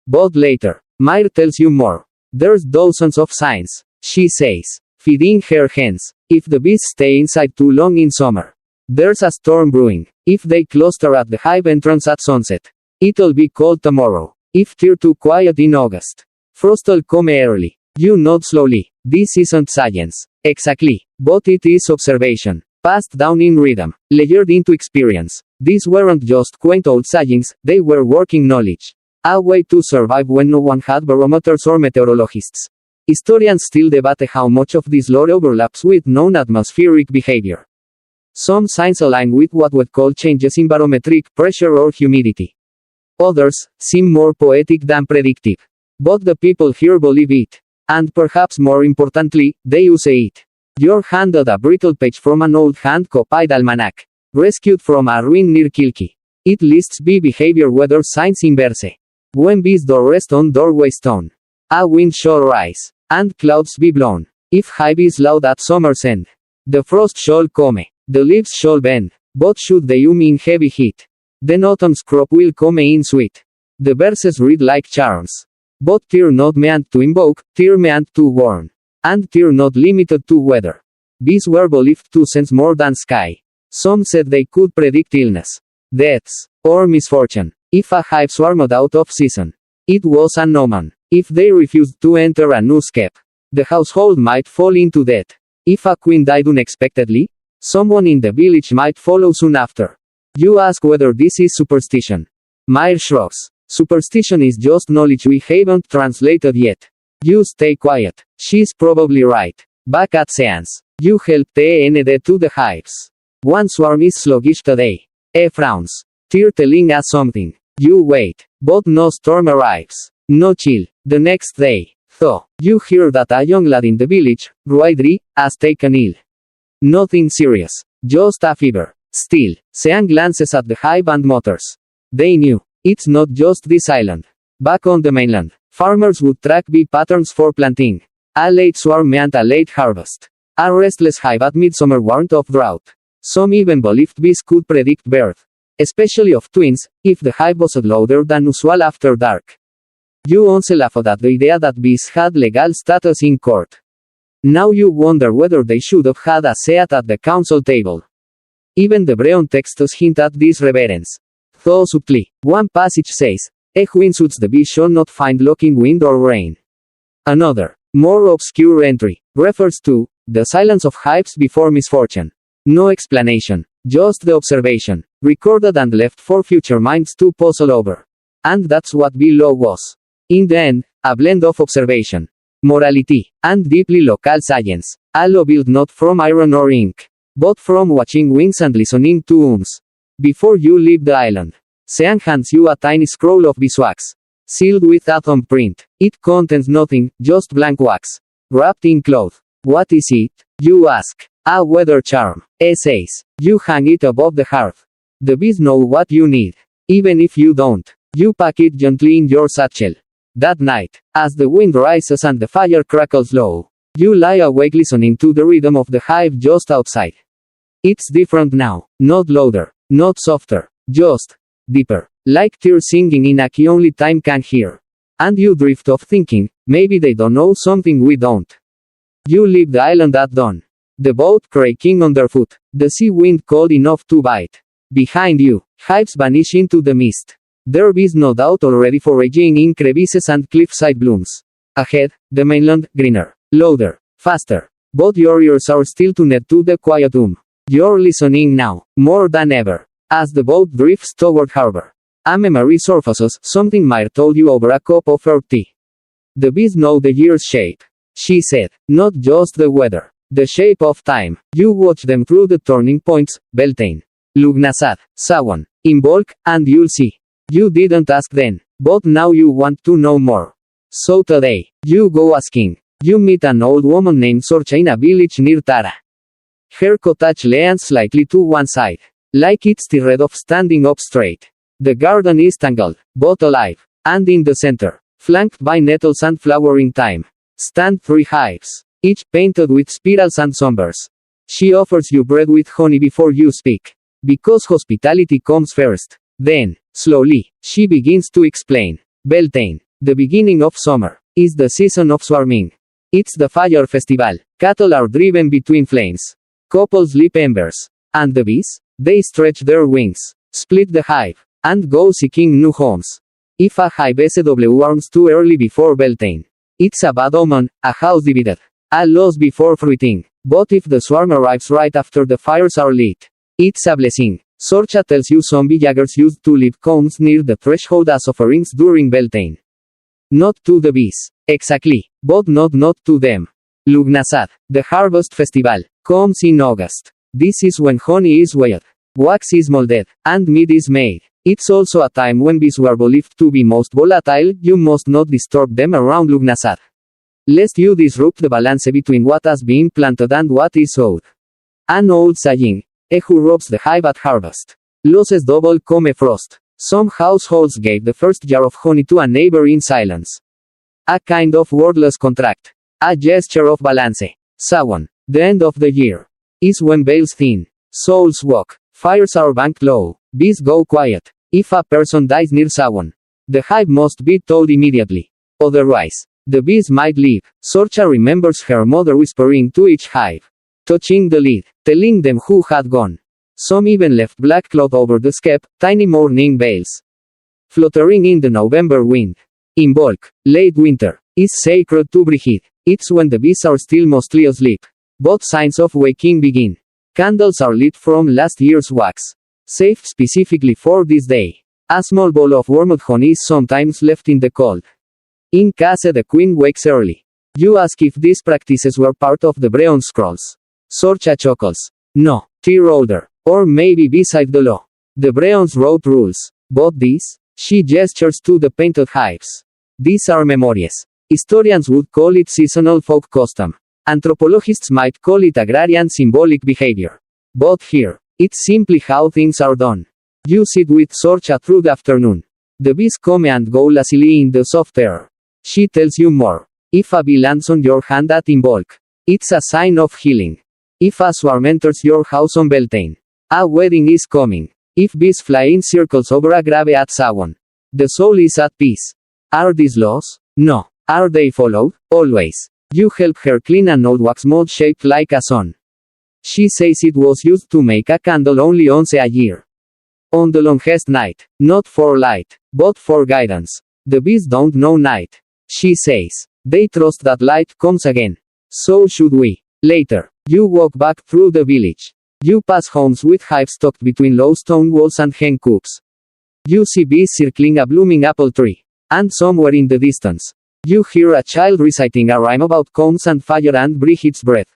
But later, Myre tells you more. There's dozens of signs, she says, feeding her hens. If the bees stay inside too long in summer, There's a storm brewing. If they cluster at the hive entrance at sunset, it'll be cold tomorrow. If they're too quiet in August, frost'll come early. You nod slowly. This isn't science. Exactly. But it is observation. Passed down in rhythm. Layered into experience. These weren't just quaint old sayings, they were working knowledge. A way to survive when no one had barometers or meteorologists. Historians still debate how much of this lore overlaps with known atmospheric behavior. Some signs align with what we call changes in barometric pressure or humidity. Others seem more poetic than predictive. But the people here believe it. And perhaps more importantly, they use it. You're handed a brittle page from an old hand-copied almanac, rescued from a ruin near Kilkee. It lists bee behavior weather signs in verse. When bees do rest on doorway stone, a wind shall rise, and clouds be blown. If hive is loud at summer's end, the frost shall come, the leaves shall bend, but should they in heavy heat, then autumn's crop will come in sweet. The verses read like charms. But they're not meant to invoke, they're meant to warn. And they're not limited to weather. Bees were believed to sense more than sky. Some said they could predict illness, deaths, or misfortune. If a hive swarmed out of season, it was an omen. If they refused to enter a new skep, the household might fall into debt. If a queen died unexpectedly, someone in the village might follow soon after. You ask whether this is superstition. Meyer shrugs. Superstition is just knowledge we haven't translated yet. You stay quiet. She's probably right. Back at seance, you help tend to the hives. One swarm is sluggish today. Frowns. They're telling us something. You wait. But no storm arrives. No chill. The next day, though, you hear that a young lad in the village, Ruaidri, has taken ill. Nothing serious. Just a fever. Still, Sean glances at the hive and mutters. They knew. It's not just this island. Back on the mainland, farmers would track bee patterns for planting. A late swarm meant a late harvest. A restless hive at midsummer warned of drought. Some even believed bees could predict birth, especially of twins, if the hive was louder than usual after dark. You once laughed at the idea that bees had legal status in court. Now you wonder whether they should have had a seat at the council table. Even the Brehon texts hint at this reverence. Though subtly, one passage says, when suits the bee shall not find luck in wind or rain. Another, more obscure entry, refers to the silence of hives before misfortune. No explanation, just the observation, recorded and left for future minds to puzzle over. And that's what bee law was. In the end, a blend of observation, morality, and deeply local science, a law built not from iron or ink, but from watching wings and listening to ums. Before you leave the island, Sean hands you a tiny scroll of beeswax, sealed with a thumbprint. It contains nothing, just blank wax, wrapped in cloth. What is it? You ask. A weather charm. Says. You hang it above the hearth. The bees know what you need. Even if you don't, you pack it gently in your satchel. That night, as the wind rises and the fire crackles low, you lie awake listening to the rhythm of the hive just outside. It's different now, not louder, not softer, just deeper, like tears singing in a key only time can hear. And you drift off thinking, maybe they don't know something we don't. You leave the island at dawn. The boat creaking underfoot, the sea wind cold enough to bite. Behind you, hives vanish into the mist. There is no doubt already foraging in crevices and cliffside blooms. Ahead, the mainland, greener, louder, faster. But your ears are still tuned to the quiet You're listening now, more than ever. As the boat drifts toward harbor, a memory surfaces, something Meyer told you over a cup of herb tea. The bees know the year's shape, she said, not just the weather, the shape of time. You watch them through the turning points, Beltane, Lugnasad, Sawan, Imbolc, and you'll see. You didn't ask then, but now you want to know more. So today, you go asking. You meet an old woman named Sorcha in a village near Tara. Her cottage leans slightly to one side, like it's tired of standing up straight. The garden is tangled, but alive, and in the center, flanked by nettles and flowering thyme, stand 3 hives, each painted with spirals and sunbursts. She offers you bread with honey before you speak, because hospitality comes first. Then, slowly, she begins to explain. Beltane, the beginning of summer, is the season of swarming. It's the fire festival. Cattle are driven between flames. Couples leap embers. And the bees? They stretch their wings, split the hive, and go seeking new homes. If a hive SW arms too early before Beltane, it's a bad omen, a house divided, a loss before fruiting. But if the swarm arrives right after the fires are lit, it's a blessing. Sorcha tells you some villagers used to leave combs near the threshold as offerings during Beltane. Not to the bees, exactly, but not to them. Lugnasad, the harvest festival, comes in August. This is when honey is weighed, wax is molded, and mead is made. It's also a time when bees were believed to be most volatile. You must not disturb them around Lugnasad, lest you disrupt the balance between what has been planted and what is sowed. An old saying, who robs the hive at harvest, loses double come frost. Some households gave the first jar of honey to a neighbor in silence. A kind of wordless contract. A gesture of balance. Samhain, the end of the year, is when veils thin, souls walk, fires are banked low, bees go quiet. If a person dies near Samhain, the hive must be told immediately. Otherwise, the bees might leave. Sorcha remembers her mother whispering to each hive, touching the lid, telling them who had gone. Some even left black cloth over the skep, tiny mourning veils, fluttering in the November wind. In bulk, late winter is sacred to Brehon. It's when the bees are still mostly asleep, but signs of waking begin. Candles are lit from last year's wax, saved specifically for this day. A small bowl of warmed honey is sometimes left in the cold, in case the queen wakes early. You ask if these practices were part of the Brehon scrolls. Sorcha chuckles. No, tier older, or maybe beside the law. The Brehons wrote rules, but these? She gestures to the painted hives. These are memories. Historians would call it seasonal folk custom. Anthropologists might call it agrarian symbolic behavior. But here, it's simply how things are done. You sit with Sorcha through the afternoon. The bees come and go lazily in the soft air. She tells you more. If a bee lands on your hand at in bulk, it's a sign of healing. If a swarm enters your house on Beltane, a wedding is coming. If bees fly in circles over a grave at Samhain, the soul is at peace. Are these laws? No. Are they followed? Always. You help her clean an old wax mold shaped like a sun. She says it was used to make a candle only once a year. On the longest night, not for light, but for guidance. The bees don't know night. She says. They trust that light comes again. So should we. Later, you walk back through the village. You pass homes with hives tucked between low stone walls and hen coops. You see bees circling a blooming apple tree. And somewhere in the distance, you hear a child reciting a rhyme about combs and fire and Brehon's breath.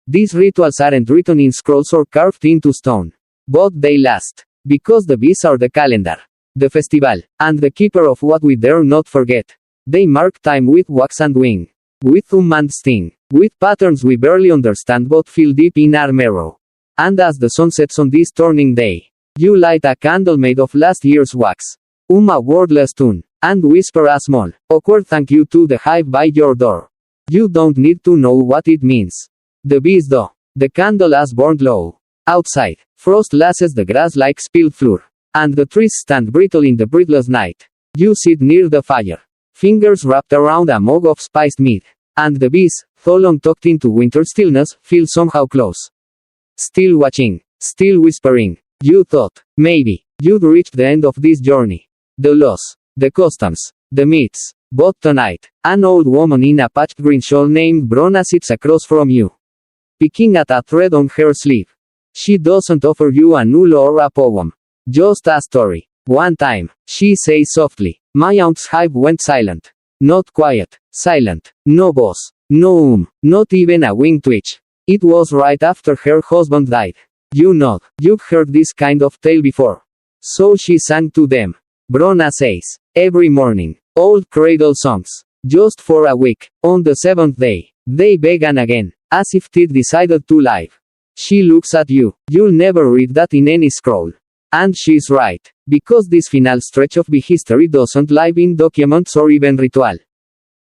These rituals aren't written in scrolls or carved into stone. But they last. Because the bees are the calendar, the festival, and the keeper of what we dare not forget. They mark time with wax and wing, with and sting, with patterns we barely understand but feel deep in our marrow. And as the sun sets on this turning day, you light a candle made of last year's wax, a wordless tune, and whisper a small, awkward thank you to the hive by your door. You don't need to know what it means. The bees do. The candle has burned low. Outside, frost lashes the grass like spilled flour, and the trees stand brittle in the breathless night. You sit near the fire, fingers wrapped around a mug of spiced mead, and the bees, though long tucked into winter stillness, feel somehow close. Still watching, still whispering. You thought, maybe, you'd reached the end of this journey. The laws, the customs, the myths. But tonight, an old woman in a patched green shawl named Brona sits across from you, picking at a thread on her sleeve. She doesn't offer you a lull or a poem. Just a story. One time, she says softly, my aunt's hive went silent. Not quiet, silent. No buzz, no not even a wing twitch. It was right after her husband died. You nod. You've heard this kind of tale before. So she sang to them. Brona says, every morning, old cradle songs. Just for a week. On the seventh day, they began again, as if they'd decided to live. She looks at you. You'll never read that in any scroll. And she's right. Because this final stretch of bee history doesn't live in documents or even ritual.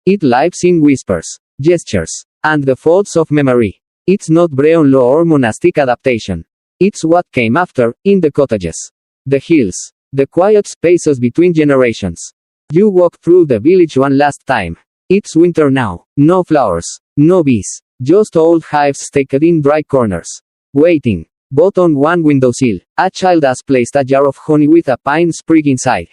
It lives in whispers, gestures, and the folds of memory. It's not Brehon law or monastic adaptation. It's what came after, in the cottages, the hills, the quiet spaces between generations. You walk through the village one last time. It's winter now. No flowers, no bees, just old hives staked in dry corners, waiting. But on one windowsill, a child has placed a jar of honey with a pine sprig inside.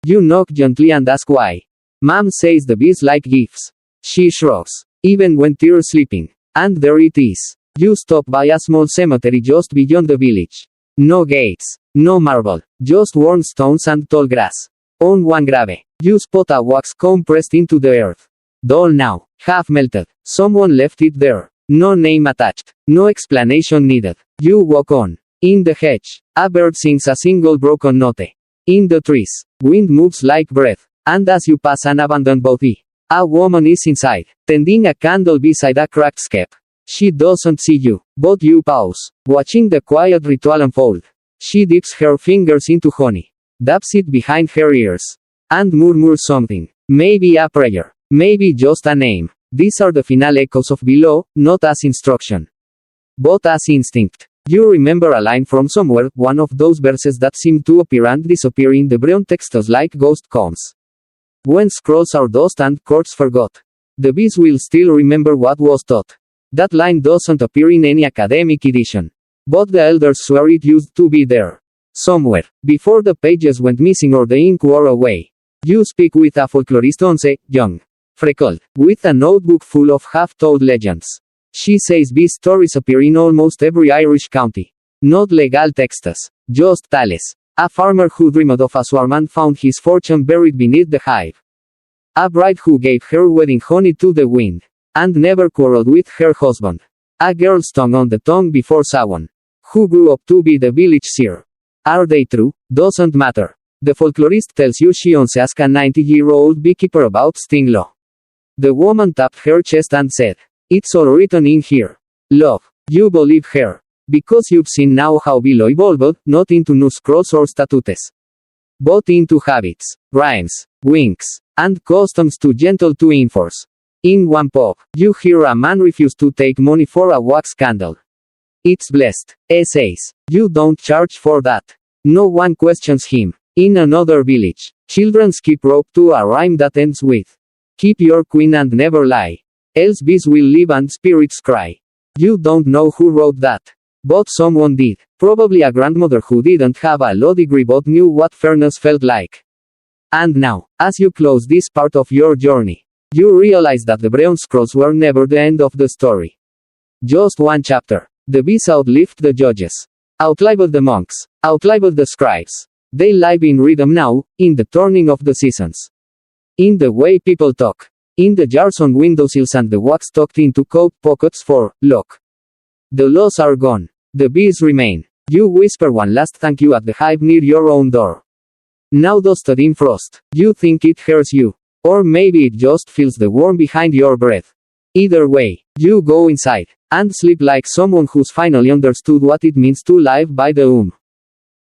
You knock gently and ask why. Mom says the bees like gifts. She shrugs. Even when they're sleeping. And there it is. You stop by a small cemetery just beyond the village. No gates. No marble. Just worn stones and tall grass. On one grave, you spot a wax comb pressed into the earth. Dull now. Half melted. Someone left it there. No name attached. No explanation needed. You walk on. In the hedge, a bird sings a single broken note. In the trees, wind moves like breath. And as you pass an abandoned body, a woman is inside, tending a candle beside a cracked skep. She doesn't see you, but you pause, watching the quiet ritual unfold. She dips her fingers into honey, dabs it behind her ears, and murmurs something. Maybe a prayer, maybe just a name. These are the final echoes of below, not as instruction, but as instinct. You remember a line from somewhere, one of those verses that seem to appear and disappear in the Brehon texts like ghost combs. When scrolls are dust and courts forgot, the bees will still remember what was taught. That line doesn't appear in any academic edition, but the elders swear it used to be there. Somewhere, before the pages went missing or the ink wore away. You speak with a folklorist Once, young, freckled, with a notebook full of half-told legends. She says bee stories appear in almost every Irish county. Not legal texts, just tales. A farmer who dreamed of a swarm and found his fortune buried beneath the hive. A bride who gave her wedding honey to the wind, and never quarreled with her husband. A girl's tongue on the tongue before Samhain, who grew up to be the village seer. Are they true? Doesn't matter. The folklorist tells you she once asked a 90-year-old beekeeper about sting law. The woman tapped her chest and said, "It's all written in here. Love." You believe her. Because you've seen now how below evolved, not into new scrolls or statutes, but into habits, rhymes, winks, and customs too gentle to enforce. In one pub, you hear a man refuse to take money for a wax candle. It's blessed. Says, you don't charge for that. No one questions him. In another village, children skip rope to a rhyme that ends with, "Keep your queen and never lie, else bees will live and spirits cry." You don't know who wrote that. But someone did. Probably a grandmother who didn't have a law degree but knew what fairness felt like. And now, as you close this part of your journey, you realize that the Brehon scrolls were never the end of the story. Just one chapter. The bees outlived the judges, outlived the monks, outlived the scribes. They live in rhythm now, in the turning of the seasons, in the way people talk, in the jars on windowsills and the wax tucked into coat pockets for luck. The laws are gone. The bees remain. You whisper one last thank you at the hive near your own door. Now dusted in frost. You think it hurts you. Or maybe it just feels the warmth behind your breath. Either way, you go inside, and sleep like someone who's finally understood what it means to live by the